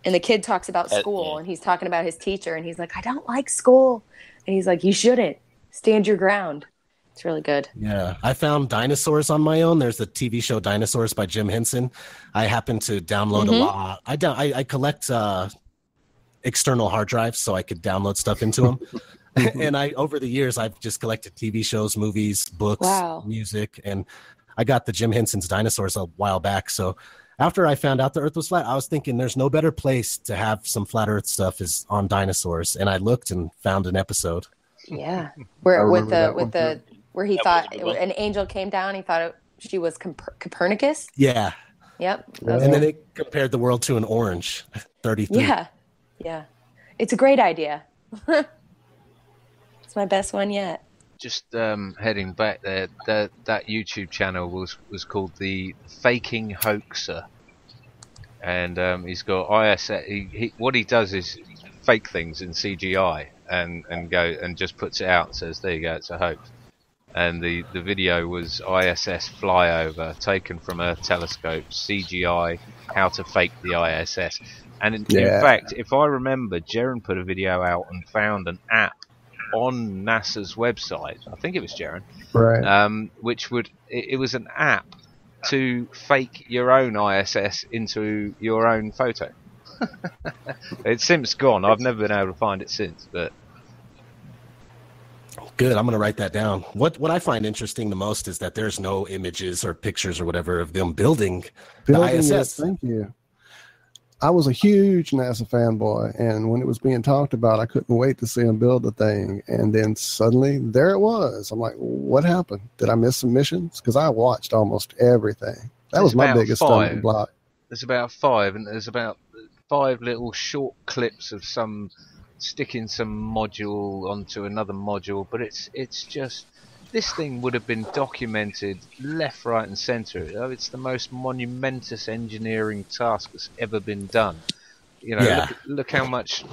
And the kid talks about school, and he's talking about his teacher, and he's like, I don't like school. And he's like, you shouldn't. Stand your ground. It's really good. Yeah. I found dinosaurs on my own. There's the TV show Dinosaurs by Jim Henson. I happen to download a lot. I collect external hard drives so I could download stuff into them. And over the years, I've just collected TV shows, movies, books, music, and I got the Jim Henson's Dinosaurs a while back. So after I found out the Earth was flat, I was thinking there's no better place to have some flat Earth stuff is on Dinosaurs, and I looked and found an episode. Yeah, where he thought an angel came down. He thought she was Copernicus. Yeah. Yep. And then it compared the world to an orange. 33. Yeah. It's a great idea. It's my best one yet. Just heading back there, that YouTube channel was called the Faking Hoaxer, and he's got ISS. What he does is fake things in CGI and go and just puts it out and says, there you go, it's a hoax. And the video was ISS flyover taken from Earth telescope, CGI, how to fake the ISS. And in fact, if I remember, Jaren put a video out and found an app on NASA's website. I think it was Jaren. Right. Which it was an app to fake your own ISS into your own photo. It's since gone. I've never been able to find it since, but good. I'm going to write that down. What I find interesting the most is that there's no images or pictures or whatever of them building the ISS. Yes, thank you. I was a huge NASA fanboy, and when it was being talked about, I couldn't wait to see them build the thing. And then suddenly, there it was. I'm like, what happened? Did I miss some missions? Because I watched almost everything. That was my biggest stumbling block. There's about 5, and there's about 5 little short clips of some sticking some module onto another module. But it's just, this thing would have been documented left, right, and centre. It's the most monumentous engineering task that's ever been done. Look how much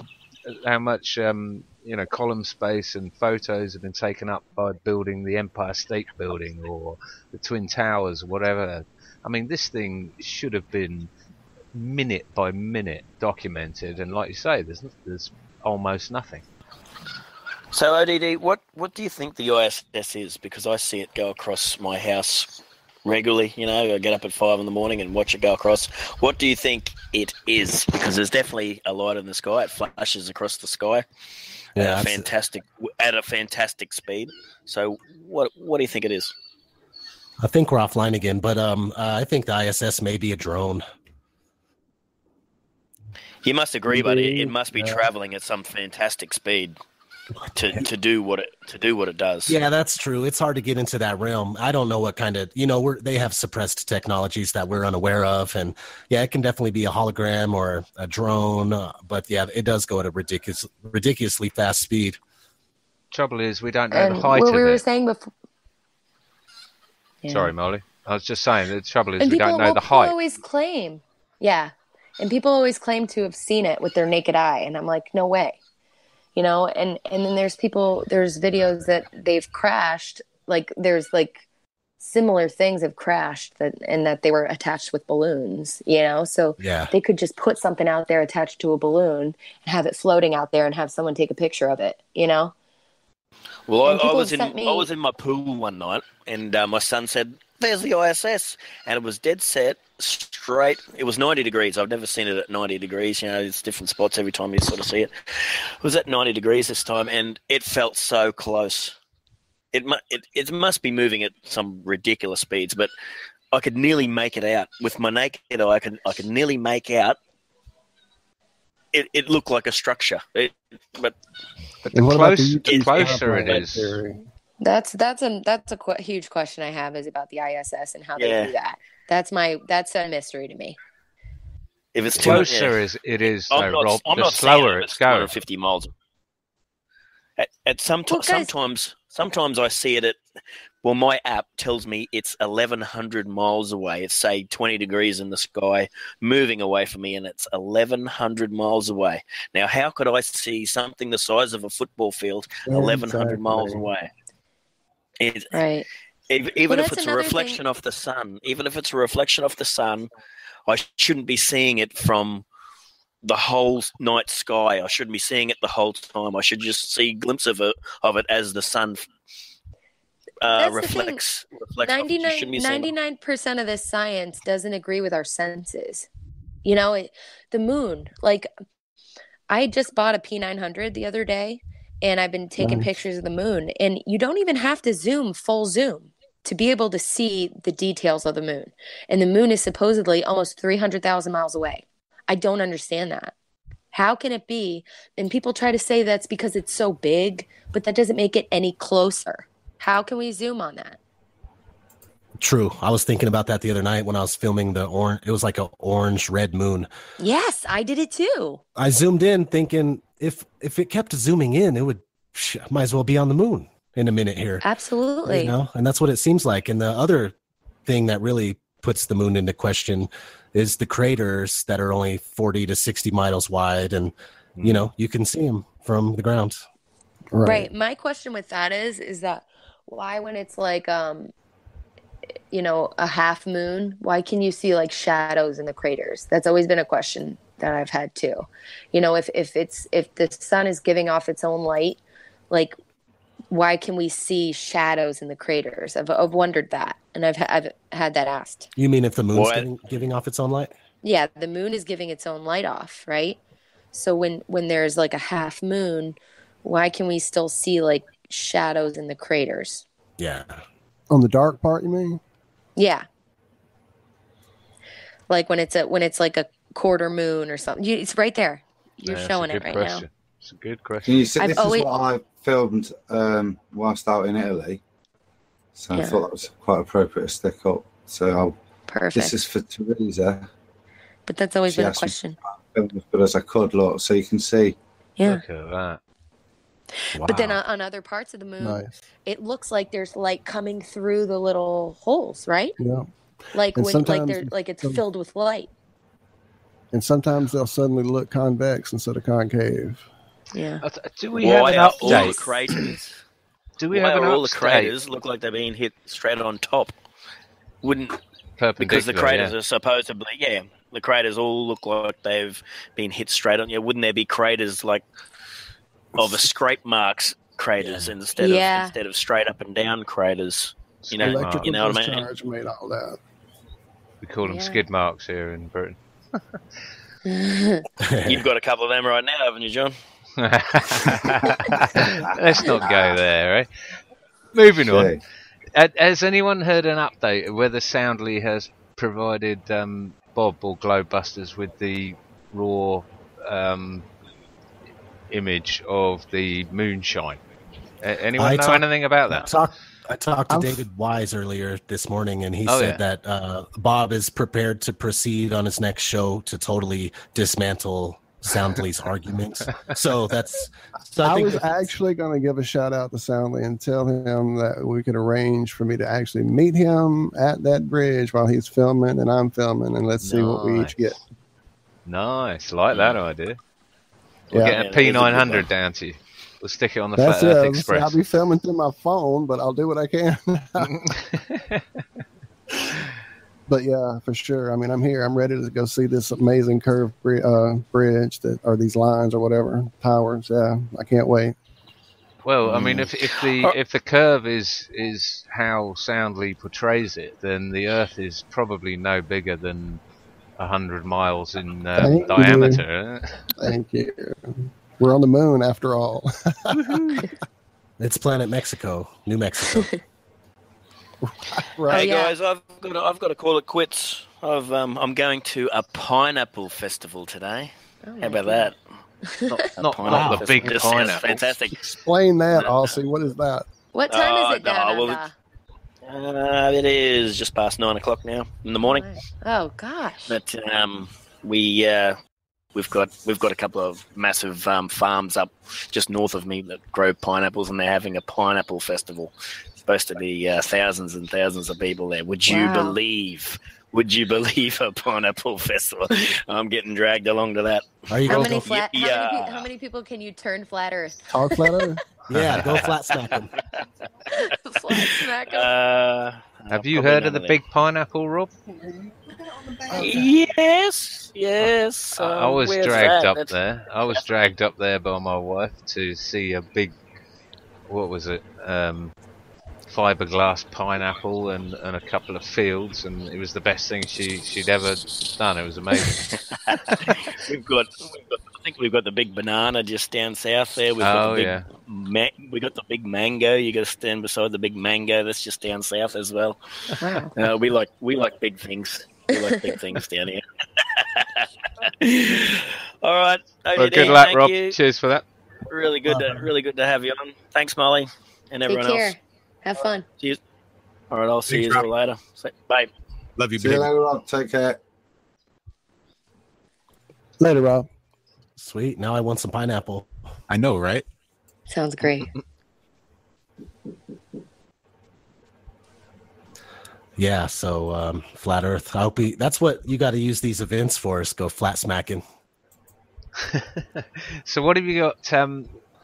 column space and photos have been taken up by building the Empire State Building or the Twin Towers, or whatever. I mean, this thing should have been minute by minute documented, and like you say, there's almost nothing. So, ODD, what do you think the ISS is? Because I see it go across my house regularly. I get up at 5 a.m. and watch it go across. What do you think it is? Because there's definitely a light in the sky. It flashes across the sky at a fantastic speed. So, what do you think it is? I think we're offline again, but I think the ISS may be a drone. You must agree, but it must be traveling at some fantastic speed to do what it does. Yeah, that's true. It's hard to get into that realm. I don't know what kind of they have suppressed technologies that we're unaware of, and it can definitely be a hologram or a drone. But it does go at a ridiculously fast speed. Trouble is, we don't know the height of it. We were saying before. Yeah. Sorry, Molly. I was just saying the trouble is we don't know the height. People always claim, and people always claim to have seen it with their naked eye, and I'm like, no way. And then there's videos that they've crashed, like there's like similar things have crashed and that they were attached with balloons, so they could just put something out there attached to a balloon and have it floating out there and have someone take a picture of it, Well, I was in my pool one night, and my son said, "There's the ISS," and it was dead set straight. It was 90 degrees. I've never seen it at 90 degrees. It's different spots every time you sort of see it. It was at 90 degrees this time, and it felt so close. It must be moving at some ridiculous speeds, but I could nearly make it out with my naked eye. I could nearly make out. It looked like a structure, but the closer it is. That's a huge question I have, is about the ISS and how they do that. That's a mystery to me. If it's closer, it is. Rob, the slower it's going. 250 miles. Sometimes I see it at. Well, my app tells me it's 1,100 miles away. It's, say, 20 degrees in the sky, moving away from me, and it's 1,100 miles away. Now, how could I see something the size of a football field 1,100 miles away? Right. Even if it's a reflection of the sun, I shouldn't be seeing it from the whole night sky. I shouldn't be seeing it the whole time. I should just see a glimpse of it as the sun reflects. 99% of this science doesn't agree with our senses. You know, the moon, like I just bought a P900 the other day, and I've been taking pictures of the moon, and you don't even have to zoom full zoom to be able to see the details of the moon. And the moon is supposedly almost 300,000 miles away. I don't understand that. How can it be? And people try to say that's because it's so big, but that doesn't make it any closer. How can we zoom on that? True. I was thinking about that the other night when I was filming the orange. It was like an orange red moon. Yes, I did it too. I zoomed in thinking if it kept zooming in, it would might as well be on the moon in a minute here. Absolutely. You know, and that's what it seems like. And the other thing that really puts the moon into question is the craters that are only 40 to 60 miles wide, and you know, you can see them from the ground. Right. My question with that is that why, when it's like you know, a half moon, why can you see like shadows in the craters? That's always been a question that I've had too. You know, if the sun is giving off its own light, like why can we see shadows in the craters? I've wondered that, and I've had that asked. You mean if the moon's giving off its own light? Yeah, the moon is giving its own light off, right? So when there's like a half moon, why can we still see like shadows in the craters? Yeah. On the dark part, you mean? Yeah. Like when it's like a quarter moon or something. It's right there. You're showing it right now. It's a good question. Can you see, this is what I filmed whilst out in Italy. So I thought that was quite appropriate to stick up. So perfect. This is for Teresa. But that's always been a question. Filmed as good as I could, look, so you can see. Yeah. Look at that. Wow. But then on other parts of the moon, it looks like there's light coming through the little holes, right? Yeah. Like it's filled with light. And sometimes they'll suddenly look convex instead of concave. Yeah. Do we have an update? All the craters? Do we have an update? All the craters look like they're being hit straight on top. Wouldn't because the craters are supposedly the craters all look like they've been hit straight on. Yeah, wouldn't there be craters like of a scrape marks craters instead of straight up and down craters? You know, what I mean? Made all that. We call them skid marks here in Britain. You've got a couple of them right now, haven't you, John? Let's not go there, eh? Moving on. Has anyone heard an update of whether Soundly has provided Bob or Globebusters with the raw image of the moonshine? Anyone know anything about that? I talked to David Wise earlier this morning, and he said that Bob is prepared to proceed on his next show to totally dismantle Soundly's arguments. So I was actually going to give a shout out to Soundly and tell him that we could arrange for me to actually meet him at that bridge while he's filming and I'm filming, and let's see what we each get. Nice, like that idea. We'll get a P900 down to you. We'll stick it on the Flat Earth Express. I'll be filming through my phone, but I'll do what I can. But yeah, for sure. I mean, I'm here. I'm ready to go see this amazing curved bridge or these lines or whatever towers. Yeah, I can't wait. Well, I mean, if the curve is how Soundly portrays it, then the Earth is probably no bigger than 100 miles in diameter. Thank you. We're on the moon after all. It's planet Mexico, New Mexico. Right. Hey guys, I've got to call it quits. I'm going to a pineapple festival today. How about that? Not the big pineapple. Fantastic. Explain that, Aussie. What is that? What time is it down under? It is just past 9 o'clock now in the morning. Oh gosh. But we've got a couple of massive farms up just north of me that grow pineapples, and they're having a pineapple festival. It's supposed to be thousands and thousands of people there. Would you believe a pineapple festival? I'm getting dragged along to that. Are you how many people can you turn flat Earth? Talk flat Earth? Yeah, go flat smack them. Flat smack them. Have you heard of the big pineapple, Rob? Yes, yes. I was dragged up there. I was dragged up there by my wife to see a big, what was it? Fiberglass pineapple and a couple of fields, and it was the best thing she'd ever done. It was amazing. I think we've got the big banana just down south there. We've got we got the big mango. You got to stand beside the big mango that's just down south as well. Wow. We like big things. We like big things down here. All right. Well, good luck, Rob. You. Cheers for that. Really good to have you on. Thanks, Molly, and everyone else. Have fun. Cheers. All right, I'll see you all later. Bye. Love you, See you later, Rob. Take care. Later, Rob. Sweet. Now I want some pineapple. I know, right? Sounds great. Yeah, so Flat Earth. I hope that's what you got to use these events for, is go flat smacking. So what have you got?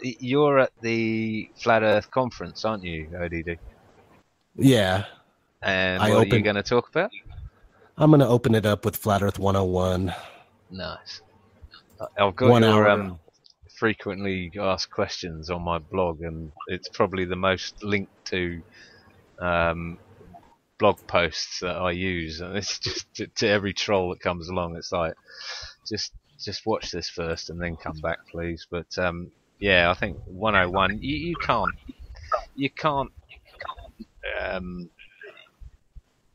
You're at the Flat Earth conference, aren't you, ODD? Yeah. And what are you going to talk about? I'm going to open it up with Flat Earth 101. Nice. I've got your frequently asked questions on my blog, and it's probably the most linked to blog posts that I use. And it's just to every troll that comes along, it's like, just watch this first and then come back, please. But yeah, I think 101. You can't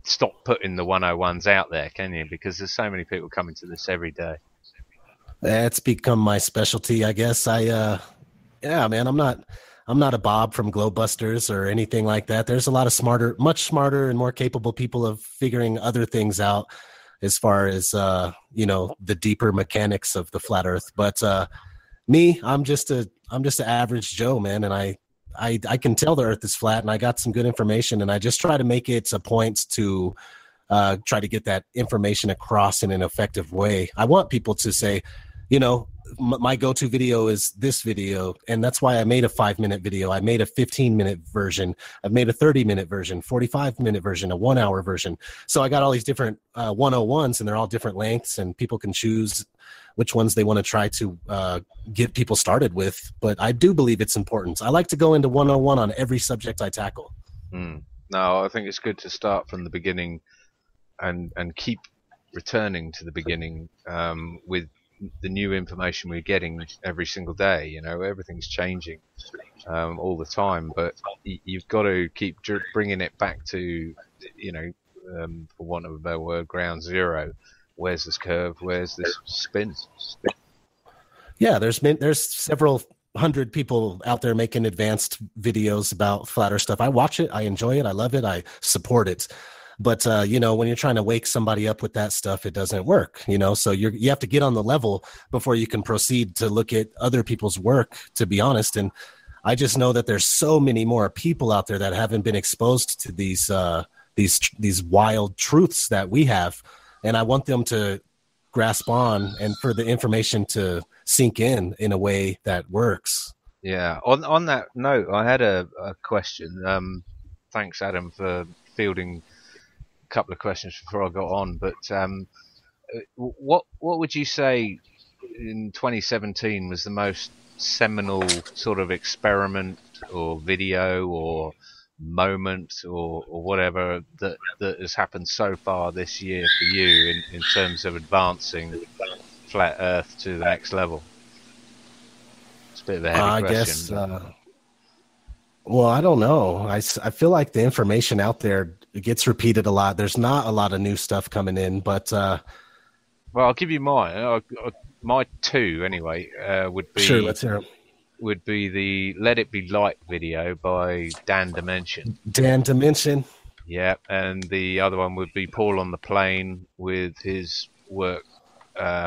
stop putting the 101s out there, can you? Because there's so many people coming to this every day. It's become my specialty, I guess. Yeah, man, I'm not a Bob from Glowbusters or anything like that. There's a lot of much smarter and more capable people of figuring other things out as far as the deeper mechanics of the flat Earth. But me, I'm just an average Joe, man, and I can tell the Earth is flat, and I got some good information, and I just try to make it a point to try to get that information across in an effective way. I want people to say, my go-to video is this video, and that's why I made a 5-minute video. I made a 15-minute version. I've made a 30-minute version, 45-minute version, a 1-hour version. So I got all these different 101s, and they're all different lengths, and people can choose which ones they want to try to get people started with. But I do believe it's important. I like to go into 101 on every subject I tackle. No, I think it's good to start from the beginning and keep returning to the beginning with the new information we're getting every single day. Everything's changing all the time, but you've got to keep bringing it back to, for want of a better word, ground zero. Where's this curve? Where's this spin? Yeah, there's several hundred people out there making advanced videos about flat Earth stuff. I watch it, I enjoy it, I love it, I support it. But when you're trying to wake somebody up with that stuff, it doesn't work. So you have to get on the level before you can proceed to look at other people's work, to be honest. And I just know that there's so many more people out there that haven't been exposed to these wild truths that we have, and I want them to grasp on and for the information to sink in a way that works. Yeah. On that note, I had a question. Thanks, Adam, for fielding couple of questions before I got on, but what would you say in 2017 was the most seminal sort of experiment or video or moment or whatever that has happened so far this year for you in terms of advancing flat Earth to the next level? It's a bit of a heavy question. I guess. Well, I don't know. I feel like the information out there, it gets repeated a lot. There's not a lot of new stuff coming in, but well, I'll give you mine. My two anyway would be, sure. Let's hear them. Would be the Let It Be Light video by Dan Dimension. Dan Dimension. Yeah, and the other one would be Paul on the Plane with his work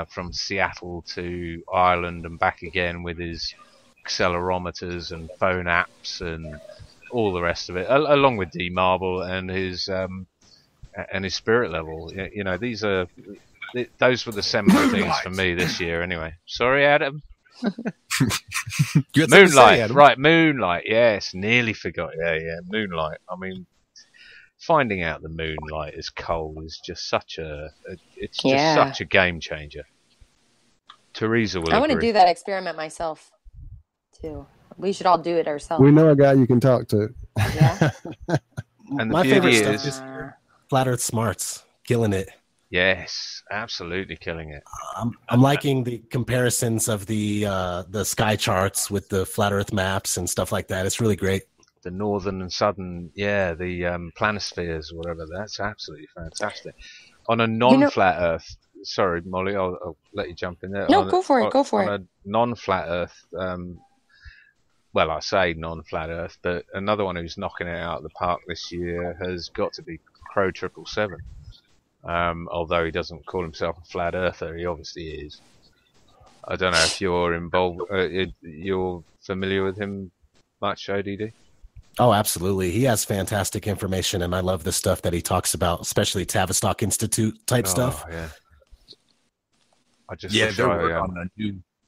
from Seattle to Ireland and back again with his accelerometers and phone apps and all the rest of it, along with D Marble and his spirit level. Those were the seminal things for me this year. Anyway, sorry, Adam. Moonlight, right? Moonlight, yes, nearly forgot. Yeah, Moonlight. I mean, finding out the moonlight is cold is just such it's just such a game changer. Teresa will I want to agree. do that experiment myself too. We should all do it ourselves. We know a guy you can talk to. Yeah. And my favorite stuff is Flat Earth Smarts, killing it. Yes, absolutely killing it. I'm liking the comparisons of the sky charts with the flat Earth maps and stuff like that. It's really great. The northern and southern, the planispheres or whatever. That's absolutely fantastic. On a non-flat Earth, sorry, Molly, I'll let you jump in there. No, go for it. On a non-flat Earth, well, I say non-flat Earth, but another one who's knocking it out of the park this year has got to be Crow 777. Although he doesn't call himself a flat earther, he obviously is. I don't know if you're involved. You're familiar with him much, ODD? Oh, absolutely. He has fantastic information, and I love the stuff that he talks about, especially Tavistock Institute type stuff. Yeah. They're working on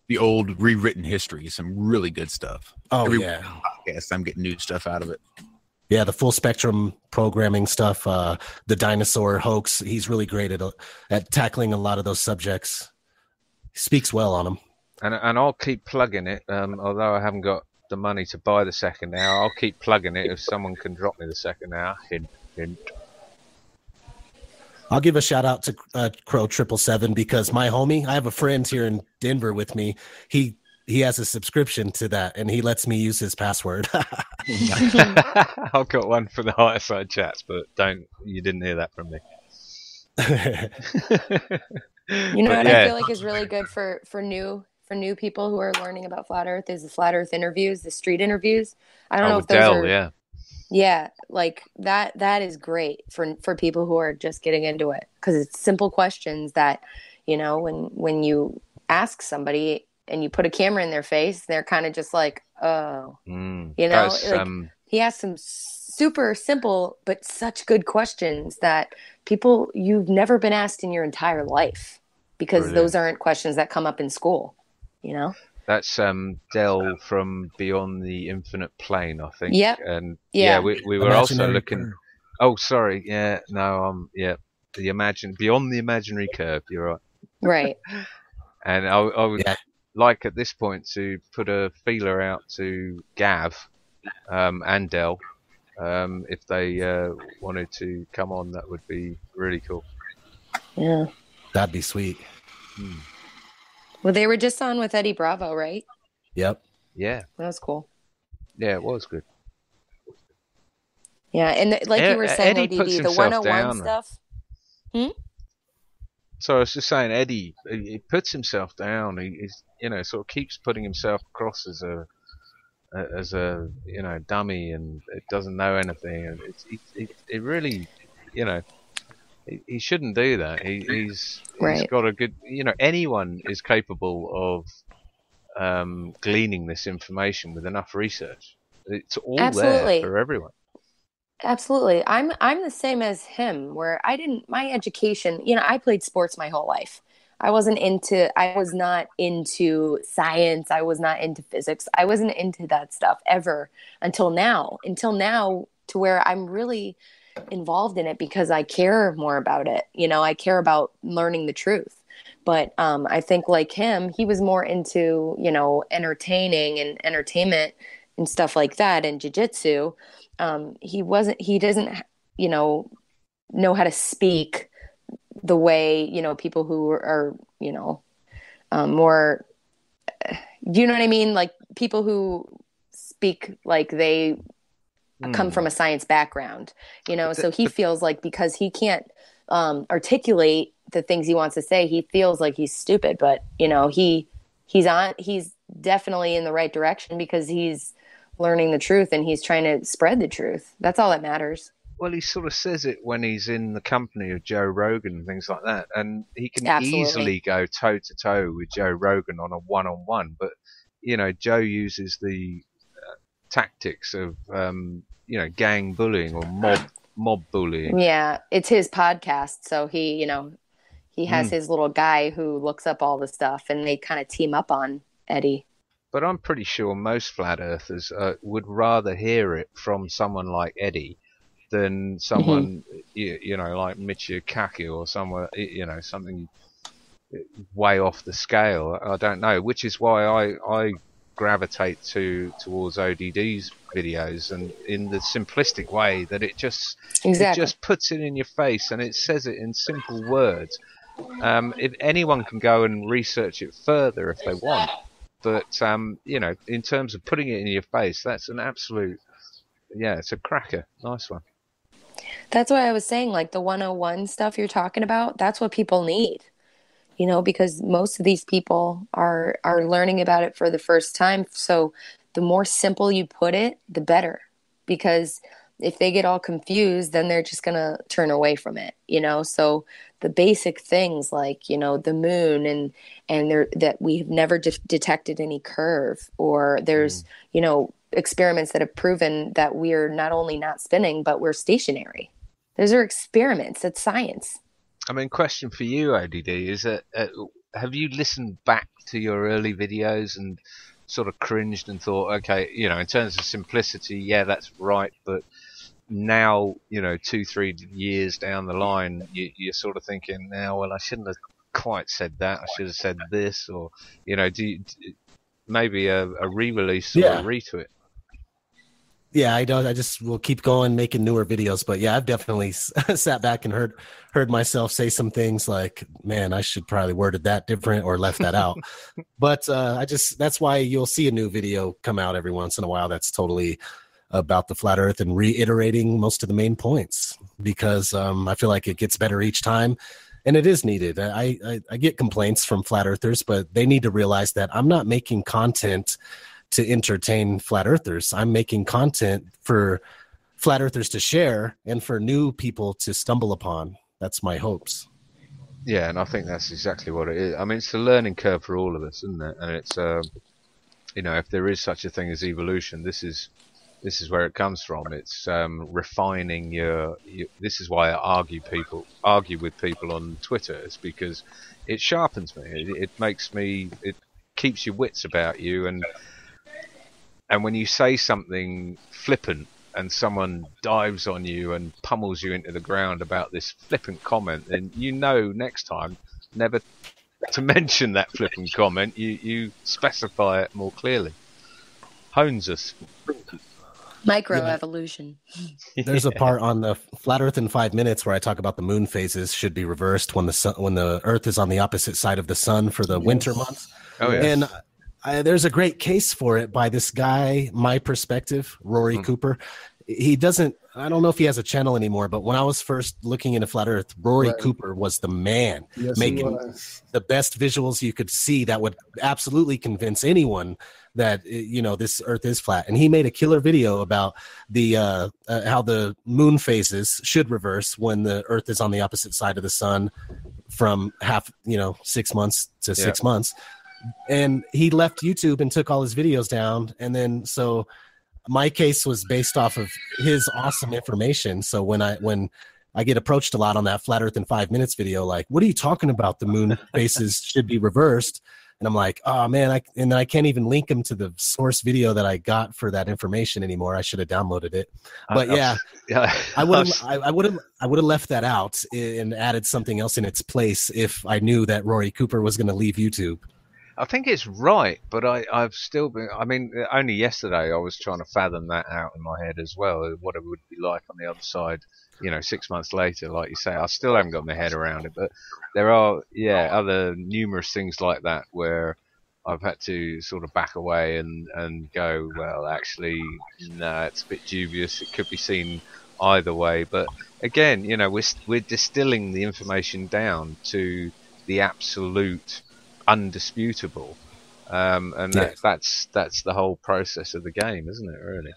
the old rewritten history. Some really good stuff. Oh, Every podcast, I'm getting new stuff out of it. Yeah, the full spectrum programming stuff, the dinosaur hoax. He's really great at tackling a lot of those subjects. He speaks well on them. And I'll keep plugging it, although I haven't got the money to buy the second hour. I'll keep plugging it if someone can drop me the second hour. Hint, hint. I'll give a shout out to Crow 777 because my homie, I have a friend here in Denver with me. He has a subscription to that, and he lets me use his password. I've got one for the higher side chats, but you didn't hear that from me. You know what I feel like is really good for new people who are learning about flat Earth is the flat Earth interviews, the street interviews. I don't know if those are. Yeah, like that is great for people who are just getting into it because it's simple questions that, when you ask somebody and you put a camera in their face, they're kind of just like, oh, he has some super simple but such good questions that you've never been asked in your entire life because those aren't questions that come up in school, That's Del from Beyond the Infinite Plane, I think. Yep. And we were also looking. Oh, sorry. Yeah, no. Beyond the Imaginary Curve. You're right. Right. And I would like at this point to put a feeler out to Gav and Del. If they wanted to come on, that would be really cool. Yeah. That'd be sweet. Well, they were just on with Eddie Bravo, right? Yep. Yeah. That was cool. Yeah, it was good. Yeah, and like you were saying, Eddie ODD, the 101 stuff. So I was just saying, Eddie, he puts himself down. He's sort of keeps putting himself across as a dummy and it doesn't know anything. And it really, he shouldn't do that. He's got a good, anyone is capable of gleaning this information with enough research. It's all there for everyone. Absolutely. I'm the same as him where my education, I played sports my whole life. I was not into science. I was not into physics. I wasn't into that stuff ever until now to where I'm really involved in it because I care more about it. I care about learning the truth. But I think like him, he was more into, entertaining and entertainment and stuff like that and jiu-jitsu. He doesn't, know how to speak the way, people who are, more, do you know what I mean? Like people who speak like they come from a science background, so he feels like because he can't articulate the things he wants to say, he feels like he's stupid, but he's definitely in the right direction because he's learning the truth and he's trying to spread the truth. That's all that matters. Well, he sort of says it when he's in the company of Joe Rogan and things like that, and he can easily go toe to toe with Joe Rogan on a one-on-one. But Joe uses the tactics of gang bullying or mob bullying. Yeah, it's his podcast, so he has his little guy who looks up all the stuff, and they kind of team up on Eddie. But I'm pretty sure most flat earthers would rather hear it from someone like Eddie than someone, you know, like Michio or someone, you know, something way off the scale. I don't know, which is why I gravitate towards ODD's videos, and in the simplistic way that it just puts it in your face and it says it in simple words. If anyone can go and research it further if they want, but you know, in terms of putting it in your face, that's an absolute, yeah, it's a cracker. Nice one. That's why I was saying, like, the 101 stuff you're talking about, that's what people need. You know, because most of these people are learning about it for the first time. So the more simple you put it, the better. Because if they get all confused, then they're just going to turn away from it, you know? So the basic things like, you know, the moon and that we've never detected any curve, or there's, you know, experiments that have proven that we're not only not spinning, but we're stationary. Those are experiments. That's science. I mean, question for you, ODD, is that have you listened back to your early videos and sort of cringed and thought, okay, you know, in terms of simplicity, yeah, that's right, but now, you know, 2-3 years down the line, you're sort of thinking, now, well, I shouldn't have quite said that. I should have said this, or, you know, maybe a re-release or a retweet. Yeah, I don't. I just will keep going, making newer videos. But yeah, I've definitely sat back and heard myself say some things like, "Man, I should probably worded that different or left that out." But that's why you'll see a new video come out every once in a while. That's totally about the flat Earth and reiterating most of the main points, because I feel like it gets better each time, and it is needed. I get complaints from flat earthers, but they need to realize that I'm not making content to entertain flat earthers. I'm making content for flat earthers to share and for new people to stumble upon. That's my hopes. Yeah, and I think that's exactly what it is. I mean, it's a learning curve for all of us, isn't it? And it's you know, if there is such a thing as evolution, this is where it comes from. It's refining your. This is why I argue with people on Twitter. It's because it sharpens me. It makes me. It keeps your wits about you, and when you say something flippant and someone dives on you and pummels you into the ground about this flippant comment, then you know next time never to mention that flippant comment. You specify it more clearly. Hones us. Microevolution. There's a part on the Flat Earth in 5 minutes where I talk about the moon phases should be reversed when the Earth is on the opposite side of the sun for the winter months. Oh, yes. And there's a great case for it by this guy, My Perspective, Rory Cooper. He doesn't, I don't know if he has a channel anymore, but when I was first looking into Flat Earth, Rory Cooper was the man, making the best visuals you could see that would absolutely convince anyone that, you know, this Earth is flat. And he made a killer video about the how the moon phases should reverse when the Earth is on the opposite side of the sun from 6 months to 6 months. And he left YouTube and took all his videos down. And then so my case was based off of his awesome information. So when I get approached a lot on that Flat Earth in 5 minutes video, like, what are you talking about? The moon phases should be reversed. And I'm like, oh man, and then I can't even link him to the source video that I got for that information anymore. I should have downloaded it. But I would have left that out and added something else in its place if I knew that Rory Cooper was going to leave YouTube. I think it's right, but I've still been. I mean, only yesterday I was trying to fathom that out in my head as well, what it would be like on the other side. 6 months later, like you say, I still haven't got my head around it. But there are, other numerous things like that where I've had to sort of back away and go, well, actually, no, it's a bit dubious. It could be seen either way. But again, we're distilling the information down to the absolute undisputable, and that's the whole process of the game, isn't it, really?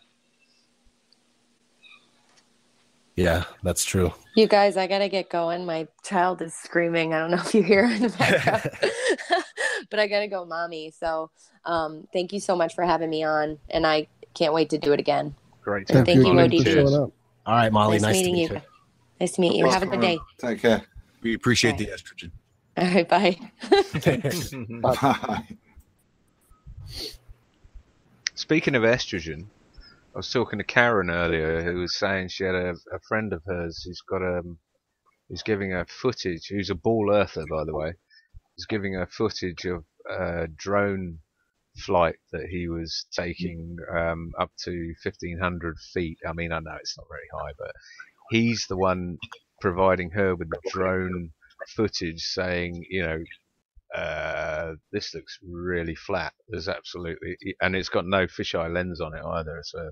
Yeah, that's true. You guys, I gotta get going. My child is screaming. I don't know if you hear in the background, but I gotta go, mommy. So thank you so much for having me on, and I can't wait to do it again. Great. Thank you, ODD. All right, Molly, nice to meet you. Nice to meet you. Have a good day. Take care. We appreciate the estrogen. All right, bye. Bye. Speaking of estrogen, I was talking to Karen earlier, who was saying she had a friend of hers who's got who's giving her footage. Who's a ball earther, by the way. Who's giving her footage of a drone flight that he was taking up to 1,500 feet. I mean, I know it's not very high, but he's the one providing her with the drone footage, saying, this looks really flat. There's absolutely, and it's got no fisheye lens on it either. It's a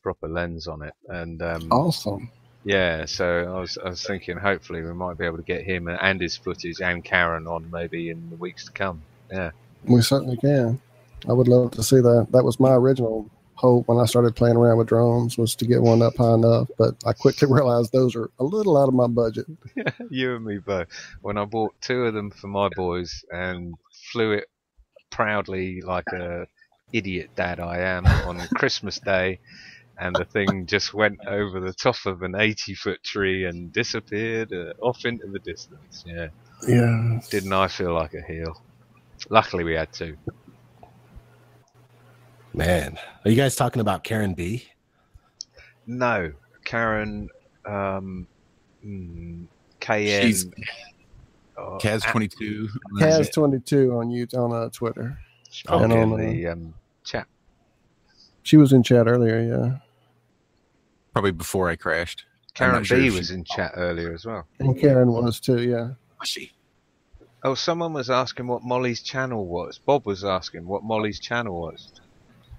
proper lens on it, and awesome. Yeah, so I was thinking, hopefully we might be able to get him and his footage and Karen on maybe in the weeks to come. Yeah, we certainly can. I would love to see that. That was my original hope when I started playing around with drones, was to get one up high enough, but I quickly realized those are a little out of my budget. You and me both. When I bought 2 of them for my boys and flew it proudly like a idiot dad I am on Christmas Day, and the thing just went over the top of an 80-foot tree and disappeared off into the distance. Yeah. Yeah. Didn't I feel like a heel? Luckily we had 2. Man, are you guys talking about Karen B? No, Karen KN. She's Kaz22. Kaz22 on Twitter. She's probably in the chat. She was in chat earlier, yeah. Probably before I crashed. Karen B was in chat earlier as well. And Karen was too, yeah. Was she? Oh, someone was asking what Molly's channel was. Bob was asking what Molly's channel was.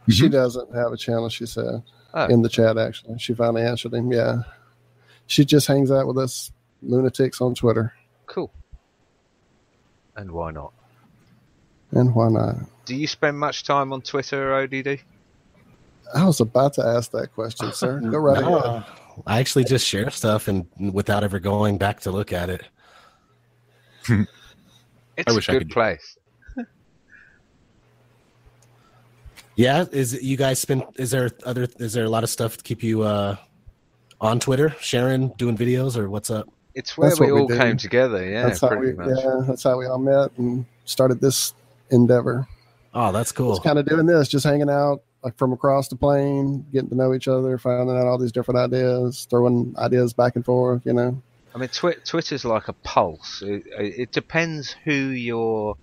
She doesn't have a channel, she said. In the chat, actually. She finally answered him, yeah. She just hangs out with us lunatics on Twitter. Cool. And why not? And why not? Do you spend much time on Twitter, ODD? I was about to ask that question, sir. Go right ahead. I actually just share stuff and without ever going back to look at it. It's a good place. Yeah, is there a lot of stuff to keep you on Twitter, sharing, doing videos, or what's up? It's where we all came together, yeah. That's how we all met and started this endeavor. Oh, that's cool. Just kind of doing this, just hanging out like from across the plane, getting to know each other, finding out all these different ideas, throwing ideas back and forth, I mean, Twitter's like a pulse. It depends who you're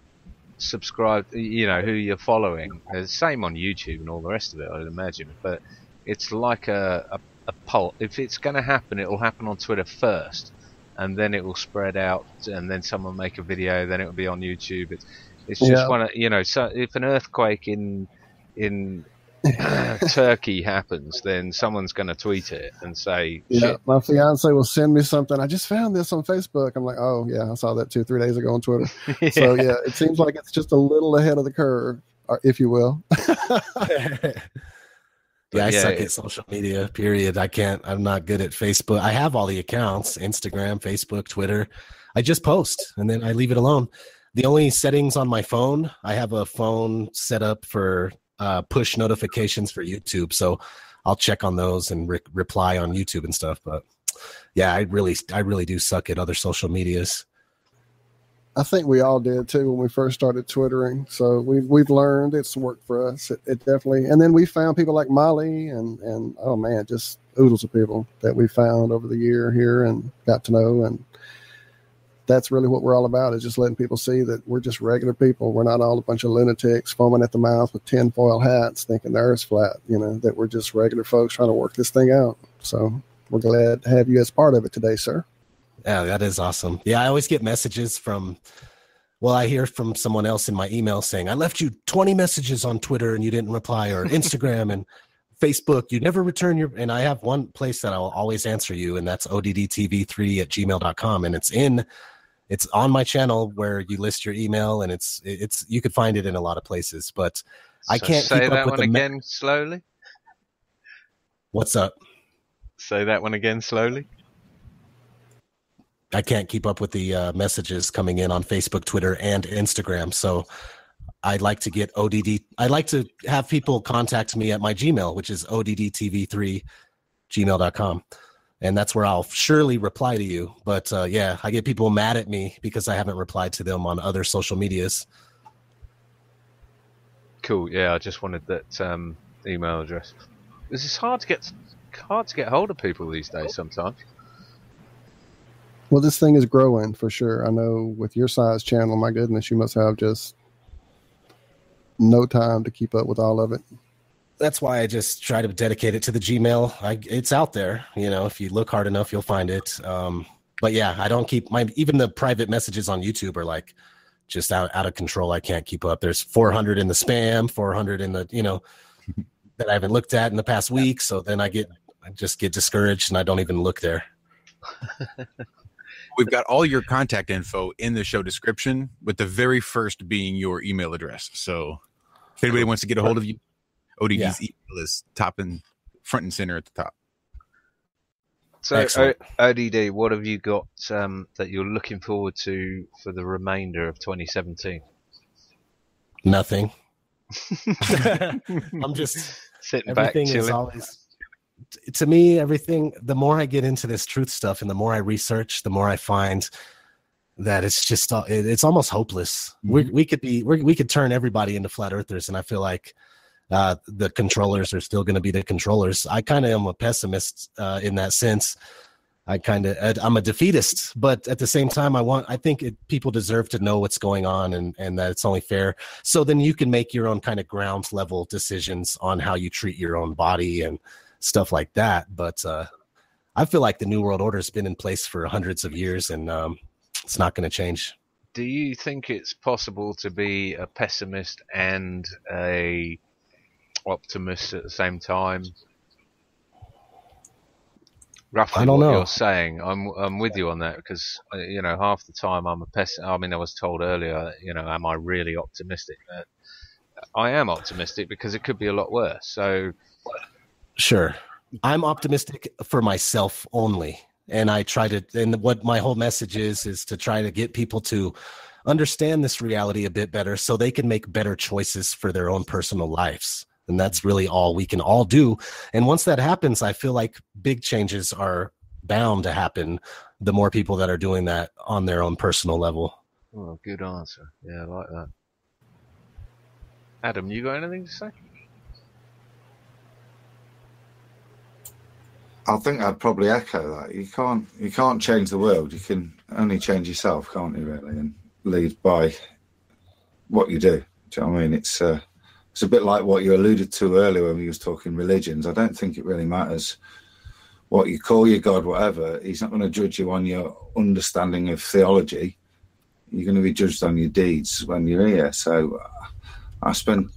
subscribed, who you're following. It's the same on YouTube and all the rest of it, I'd imagine. But it's like a pulse. If it's going to happen, it will happen on Twitter first, and then it will spread out, and then someone make a video, then it will be on YouTube. It's just one of, so if an earthquake in Turkey happens, then someone's going to tweet it and say, shit. My fiance will send me something. I just found this on Facebook. I'm like, oh yeah, I saw that 2-3 days ago on Twitter. Yeah. So yeah, it seems like it's just a little ahead of the curve, if you will. I suck at social media, period. I'm not good at Facebook. I have all the accounts, Instagram, Facebook, Twitter. I just post and then I leave it alone. The only settings on my phone, I have a phone set up for push notifications for YouTube, so I'll check on those and reply on YouTube and stuff. But yeah, I really do suck at other social medias. I think we all did too when we first started Twittering. So we've learned it's worked for us. It definitely. And then we found people like Molly and oh man, just oodles of people that we found over the year here and got to know. And that's really what we're all about, is just letting people see that we're just regular people. We're not all a bunch of lunatics foaming at the mouth with tinfoil hats thinking the earth's flat, that we're just regular folks trying to work this thing out. So we're glad to have you as part of it today, sir. Yeah, that is awesome. Yeah, I always get messages I hear from someone else in my email saying, I left you 20 messages on Twitter and you didn't reply, or Instagram and Facebook, you never return and I have one place that I'll always answer you, and that's oddtv3@gmail.com. And it's on my channel where you list your email, and it's you could find it in a lot of places, but I can't say keep that up with one again slowly. What's up? Say that one again slowly. I can't keep up with the messages coming in on Facebook, Twitter, and Instagram. So I'd like to get I'd like to have people contact me at my Gmail, which is oddtv3@gmail.com. And that's where I'll surely reply to you. But yeah, I get people mad at me because I haven't replied to them on other social medias. Cool. Yeah, I just wanted that email address. It's hard to get hold of people these days sometimes. Well, this thing is growing for sure. I know with your size channel, my goodness, you must have just no time to keep up with all of it. That's why I just try to dedicate it to the Gmail. It's out there. If you look hard enough, you'll find it. But yeah, I don't keep even the private messages on YouTube are like just out of control. I can't keep up. There's 400 in the spam, 400 in the, that I haven't looked at in the past week. So then I just get discouraged and I don't even look there. We've got all your contact info in the show description, with the very first being your email address. So if anybody wants to get a hold of you, ODD's email is front and center at the top. So, ODD, what have you got that you're looking forward to for the remainder of 2017? Nothing. I'm just sitting back, chilling. Is always, to me, everything. The more I get into this truth stuff, and the more I research, the more I find that it's just it's almost hopeless. Mm-hmm. We could turn everybody into flat earthers, and I feel like the controllers are still going to be the controllers. I kind of am a pessimist in that sense. I'm a defeatist, but at the same time, I think people deserve to know what's going on and that it's only fair. So then you can make your own kind of ground level decisions on how you treat your own body and stuff like that. But I feel like the New World Order has been in place for hundreds of years, and it's not going to change. Do you think it's possible to be a pessimist and a optimist at the same time? Roughly, I don't know. You're saying, I'm with you on that, because half the time I'm a pessimist. I mean, I was told earlier, am I really optimistic? I am optimistic because it could be a lot worse. So, sure, I'm optimistic for myself only, and I try to. And what my whole message is to try to get people to understand this reality a bit better, so they can make better choices for their own personal lives. And that's really all we can all do. And once that happens, I feel like big changes are bound to happen. The more people that are doing that on their own personal level. Oh, good answer. Yeah, I like that. Adam, you got anything to say? I think I'd probably echo that. You can't change the world. You can only change yourself, can't you, really? And lead by what you do. Do you know what I mean? It's a bit like what you alluded to earlier when we was talking religions. I don't think it really matters what you call your God, whatever. He's not going to judge you on your understanding of theology. You're going to be judged on your deeds when you're here. So I spend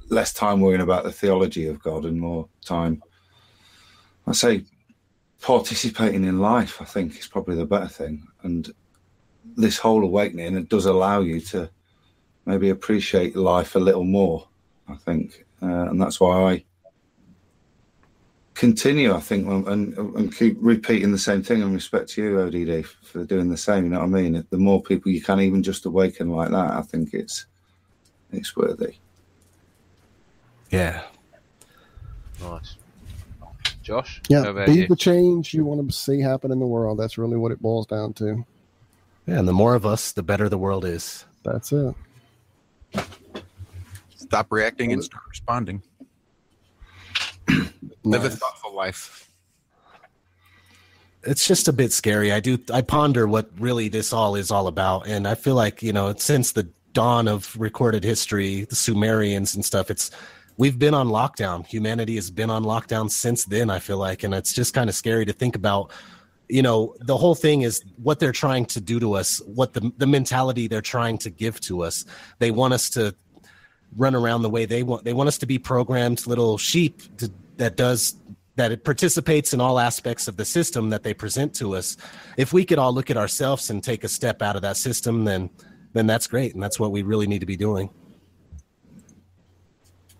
less time worrying about the theology of God and more time, I say, participating in life, I think, is probably the better thing. And this whole awakening, it does allow you to maybe appreciate life a little more, I think, and that's why I continue, I think, and keep repeating the same thing in respect to you, ODD, for doing the same. You know what I mean? The more people you can even just awaken like that, I think it's worthy. Yeah. Nice. Josh? Yeah, be the change you want to see happen in the world. That's really what it boils down to. Yeah, and the more of us, the better the world is. That's it. Stop reacting and start responding. Live a thoughtful life. It's just a bit scary. I ponder what really this all is all about. And I feel like, since the dawn of recorded history, the Sumerians and stuff, we've been on lockdown. Humanity has been on lockdown since then, I feel like. And it's just kind of scary to think about, the whole thing is what they're trying to do to us, what the mentality they're trying to give to us. They want us to run around the way they want. They want us to be programmed little sheep that it participates in all aspects of the system that they present to us. If we could all look at ourselves and take a step out of that system, then that's great. And that's what we really need to be doing.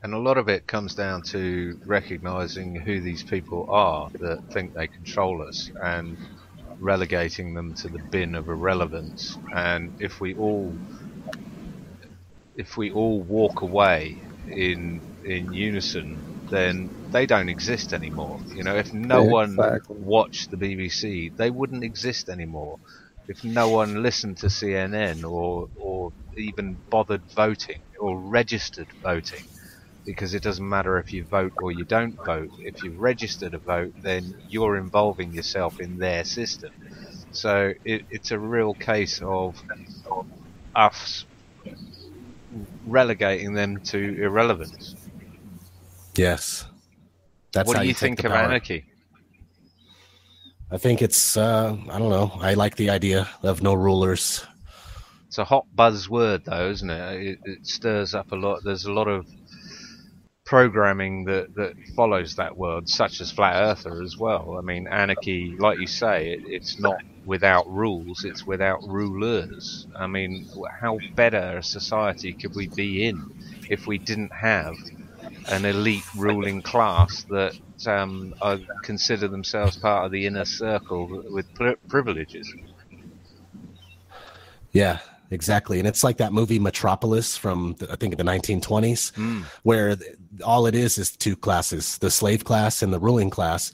And a lot of it comes down to recognizing who these people are that think they control us and relegating them to the bin of irrelevance. And if we all walk away in unison, then they don't exist anymore. If no one watched the BBC, they wouldn't exist anymore. If no one listened to CNN or even bothered voting or registered voting, because it doesn't matter if you vote or you don't vote. If you've registered a vote, then you're involving yourself in their system. So it's a real case of us relegating them to irrelevance. Yes. That's what how do you take think the of power. anarchy? I think it's, I don't know. I like the idea of no rulers. It's a hot buzzword, though, isn't it? It stirs up a lot. There's a lot of programming that follows that word, such as Flat Earther as well. I mean, anarchy, like you say, it's not without rules, it's without rulers. I mean, how better a society could we be in if we didn't have an elite ruling class that consider themselves part of the inner circle with privileges? Yeah, exactly. And it's like that movie Metropolis from, I think, the 1920s, where all it is two classes, the slave class and the ruling class.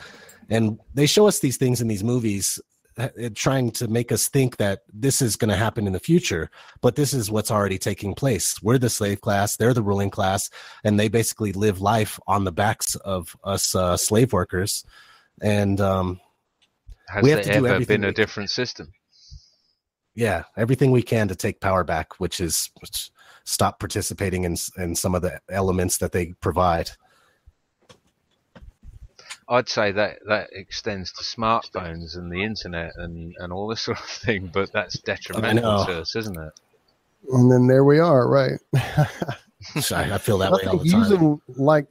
And they show us these things in these movies, trying to make us think that this is going to happen in the future, but this is what's already taking place. We're the slave class, they're the ruling class, and they basically live life on the backs of us slave workers. And we have to do everything. Has there ever been a different system? Yeah, everything we can to take power back, which stop participating in some of the elements that they provide. I'd say that extends to smartphones and the internet and all this sort of thing, but that's detrimental to us, isn't it? And then there we are, right? I feel that way all the time.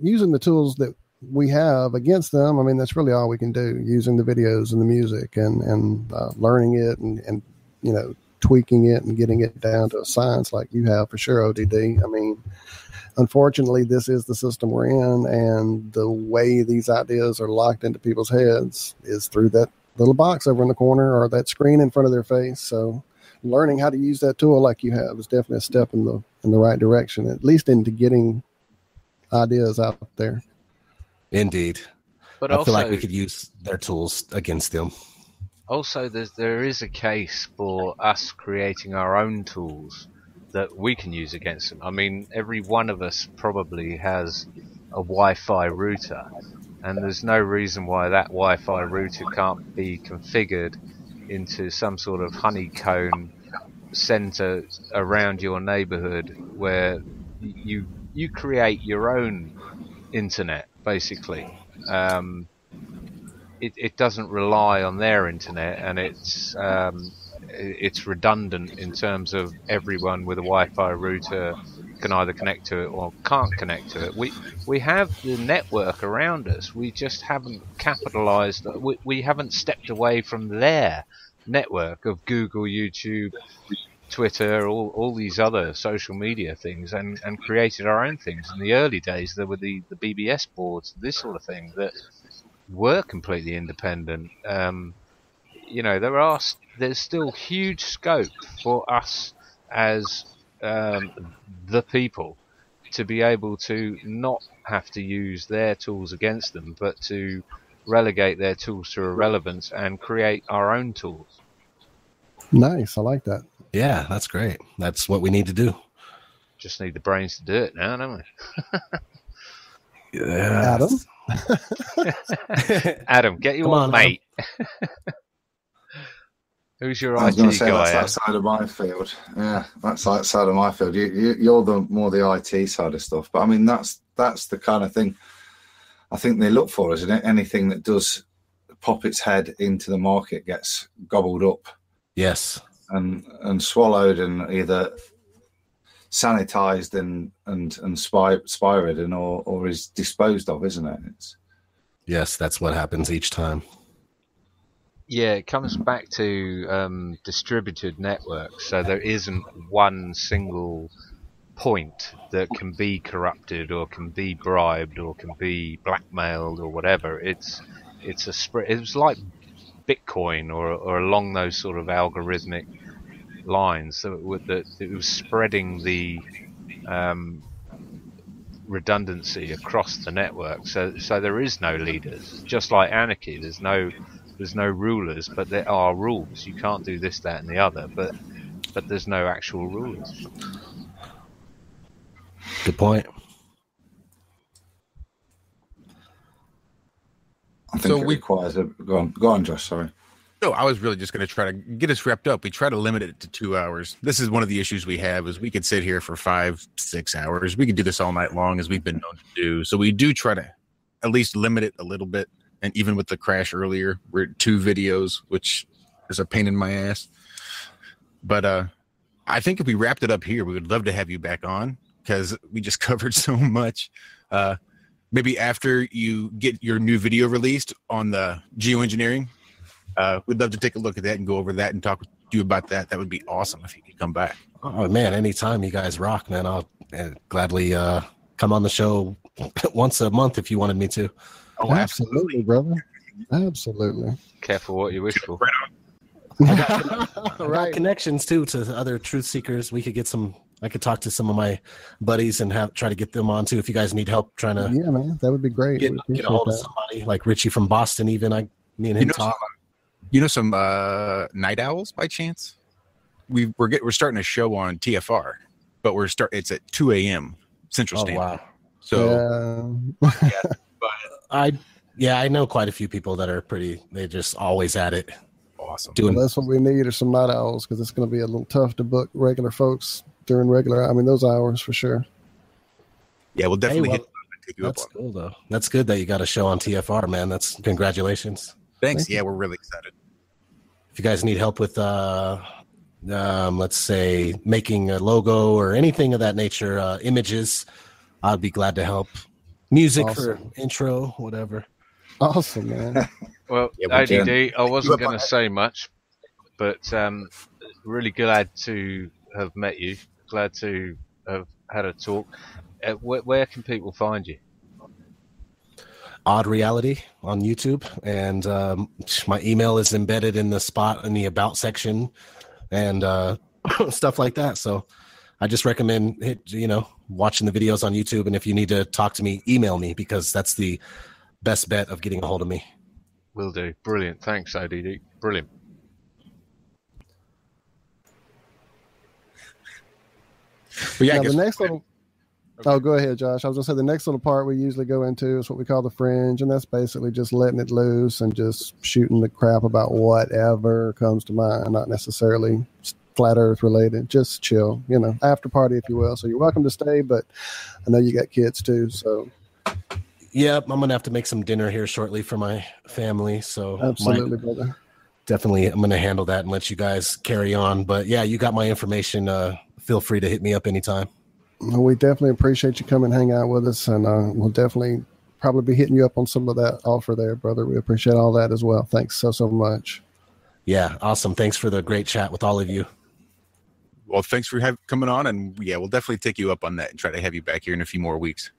Using the tools that we have against them, I mean, that's really all we can do, using the videos and the music and learning it and you know, tweaking it and getting it down to a science like you have for sure, ODD. I mean, unfortunately, this is the system we're in, and the way these ideas are locked into people's heads is through that little box over in the corner or that screen in front of their face. So learning how to use that tool like you have is definitely a step in the right direction, at least into getting ideas out there. Indeed. But I feel like we could use their tools against them. Also, there is a case for us creating our own tools that we can use against them. I mean, every one of us probably has a Wi-Fi router, and there's no reason why that Wi-Fi router can't be configured into some sort of honeycomb center around your neighborhood where you create your own internet, basically. It doesn't rely on their internet, and it's redundant in terms of everyone with a Wi-Fi router can either connect to it or can't connect to it. We have the network around us. We just haven't capitalized. We haven't stepped away from their network of Google, YouTube, Twitter, all these other social media things, and created our own things. In the early days, there were the BBS boards, this sort of thing, that were completely independent. You know, there's still huge scope for us as the people to be able to not have to use their tools against them, but to relegate their tools to irrelevance and create our own tools. Nice, I like that. Yeah, that's great. That's what we need to do. Just need the brains to do it now, don't we? Yeah. Adam, get your old mate. Who's your IT guy? That's outside of my field. Yeah, that's outside of my field. You're more the IT side of stuff. But I mean, that's the kind of thing I think they look for, isn't it? Anything that does pop its head into the market gets gobbled up. Yes. And swallowed and either sanitized and spirated or is disposed of, isn't it? Yes, that's what happens each time. Yeah, it comes back to distributed networks. So there isn't one single point that can be corrupted or can be bribed or can be blackmailed or whatever. It's a spread. It was like Bitcoin or along those sort of algorithmic lines. So it was spreading the redundancy across the network. So there is no leaders. Just like anarchy, there's no rulers, but there are rules. You can't do this, that, and the other. But there's no actual rulers. Good point. I think it requires a... Go on, Josh, sorry. No, I was really just going to try to get us wrapped up. We try to limit it to 2 hours. This is one of the issues we have is we could sit here for 5-6 hours. We could do this all night long as we've been known to do. So we do try to at least limit it a little bit. And even with the crash earlier, we're at 2 videos, which is a pain in my ass. But I think if we wrapped it up here, we would love to have you back on because we just covered so much. Maybe after you get your new video released on the geoengineering, we'd love to take a look at that and go over that and talk to you about that. That would be awesome if you could come back. Oh, man, anytime you guys rock, man. I'll gladly come on the show once a month if you wanted me to. Oh, absolutely, brother. Absolutely. Careful what you wish for. I got connections, too, to other truth seekers. We could get some... I could talk to some of my buddies and try to get them on, too, if you guys need help trying to... Yeah, man, that would be great. Get a hold of somebody, like Richie from Boston, even. Me and him talk. You know some night owls by chance? We're starting a show on TFR, but it's at 2 a.m. Central Standard. Wow. So I know quite a few people that are they're just always at it. Awesome. That's what we need are some night owls because it's going to be a little tough to book regular folks during those hours for sure. Yeah, we'll definitely take you up on. That's cool though. That's good that you got a show on TFR, man. That's congratulations. Thanks. Yeah, we're really excited. If you guys need help with, let's say, making a logo or anything of that nature, images, I'd be glad to help. Music for intro, whatever. Awesome, man. Well, ODD, I wasn't going to say much, but really glad to have met you. Glad to have had a talk. Where can people find you? Odd Reality on YouTube, and my email is embedded in the spot in the about section and stuff like that. So I just recommend watching the videos on YouTube, and if you need to talk to me, email me because that's the best bet of getting a hold of me. Will do. Brilliant. Thanks, ODD. Brilliant. Well, yeah, the next little... Oh, go ahead, Josh. I was going to say the next little part we usually go into is what we call the fringe, and that's basically just letting it loose and just shooting the crap about whatever comes to mind, not necessarily flat earth related, just chill, after party, if you will. So you're welcome to stay, but I know you got kids too, so. Yep, I'm going to have to make some dinner here shortly for my family, so. Absolutely, brother. Definitely, I'm going to handle that and let you guys carry on. But yeah, you got my information. Feel free to hit me up anytime. We definitely appreciate you coming and hang out with us, and we'll definitely probably be hitting you up on some of that offer there, brother. We appreciate all that as well. Thanks so much. Yeah, awesome. Thanks for the great chat with all of you. Well, thanks for coming on, and yeah, we'll definitely take you up on that and try to have you back here in a few more weeks.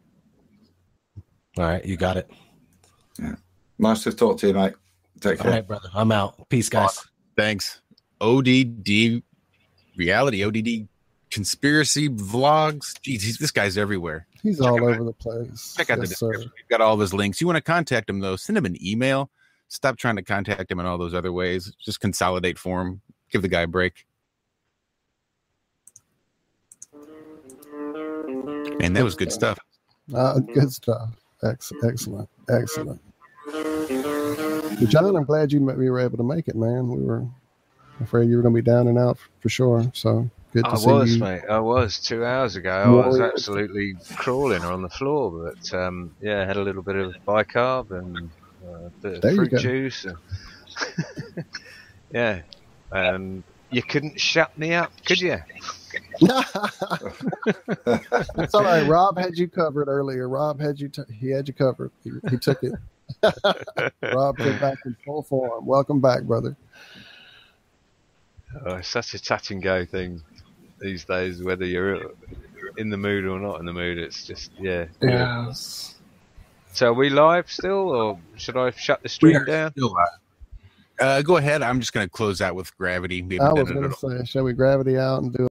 All right, you got it. Yeah, nice to talk to you, mate. Take care. All right, brother. I'm out. Peace, guys. Awesome. Thanks. ODD Reality, ODD Conspiracy Vlogs. Jeez, this guy's everywhere. He's all over the place. Check out the description. We've got all of his links. You want to contact him, though, send him an email. Stop trying to contact him in all those other ways. Just consolidate for him. Give the guy a break. And that was good stuff. Good stuff. Excellent. But John, I'm glad we were able to make it, man. We were afraid you were going to be down and out for sure. So good to see you. Mate. I was 2 hours ago. I was absolutely crawling on the floor, but I had a little bit of bicarb and a bit of fruit juice. And yeah, you couldn't shut me up, could you? It's all right. Rob had you covered earlier. Rob had you. He had you covered. He took it. Rob came back in full form. Welcome back, brother. Oh, it's such a touch and go thing these days, whether you're in the mood or not in the mood. It's just Yes. So are we live still, or should I shut the stream down? Still live. Go ahead. I'm just going to close out with gravity. I was going to say, shall we gravity out and do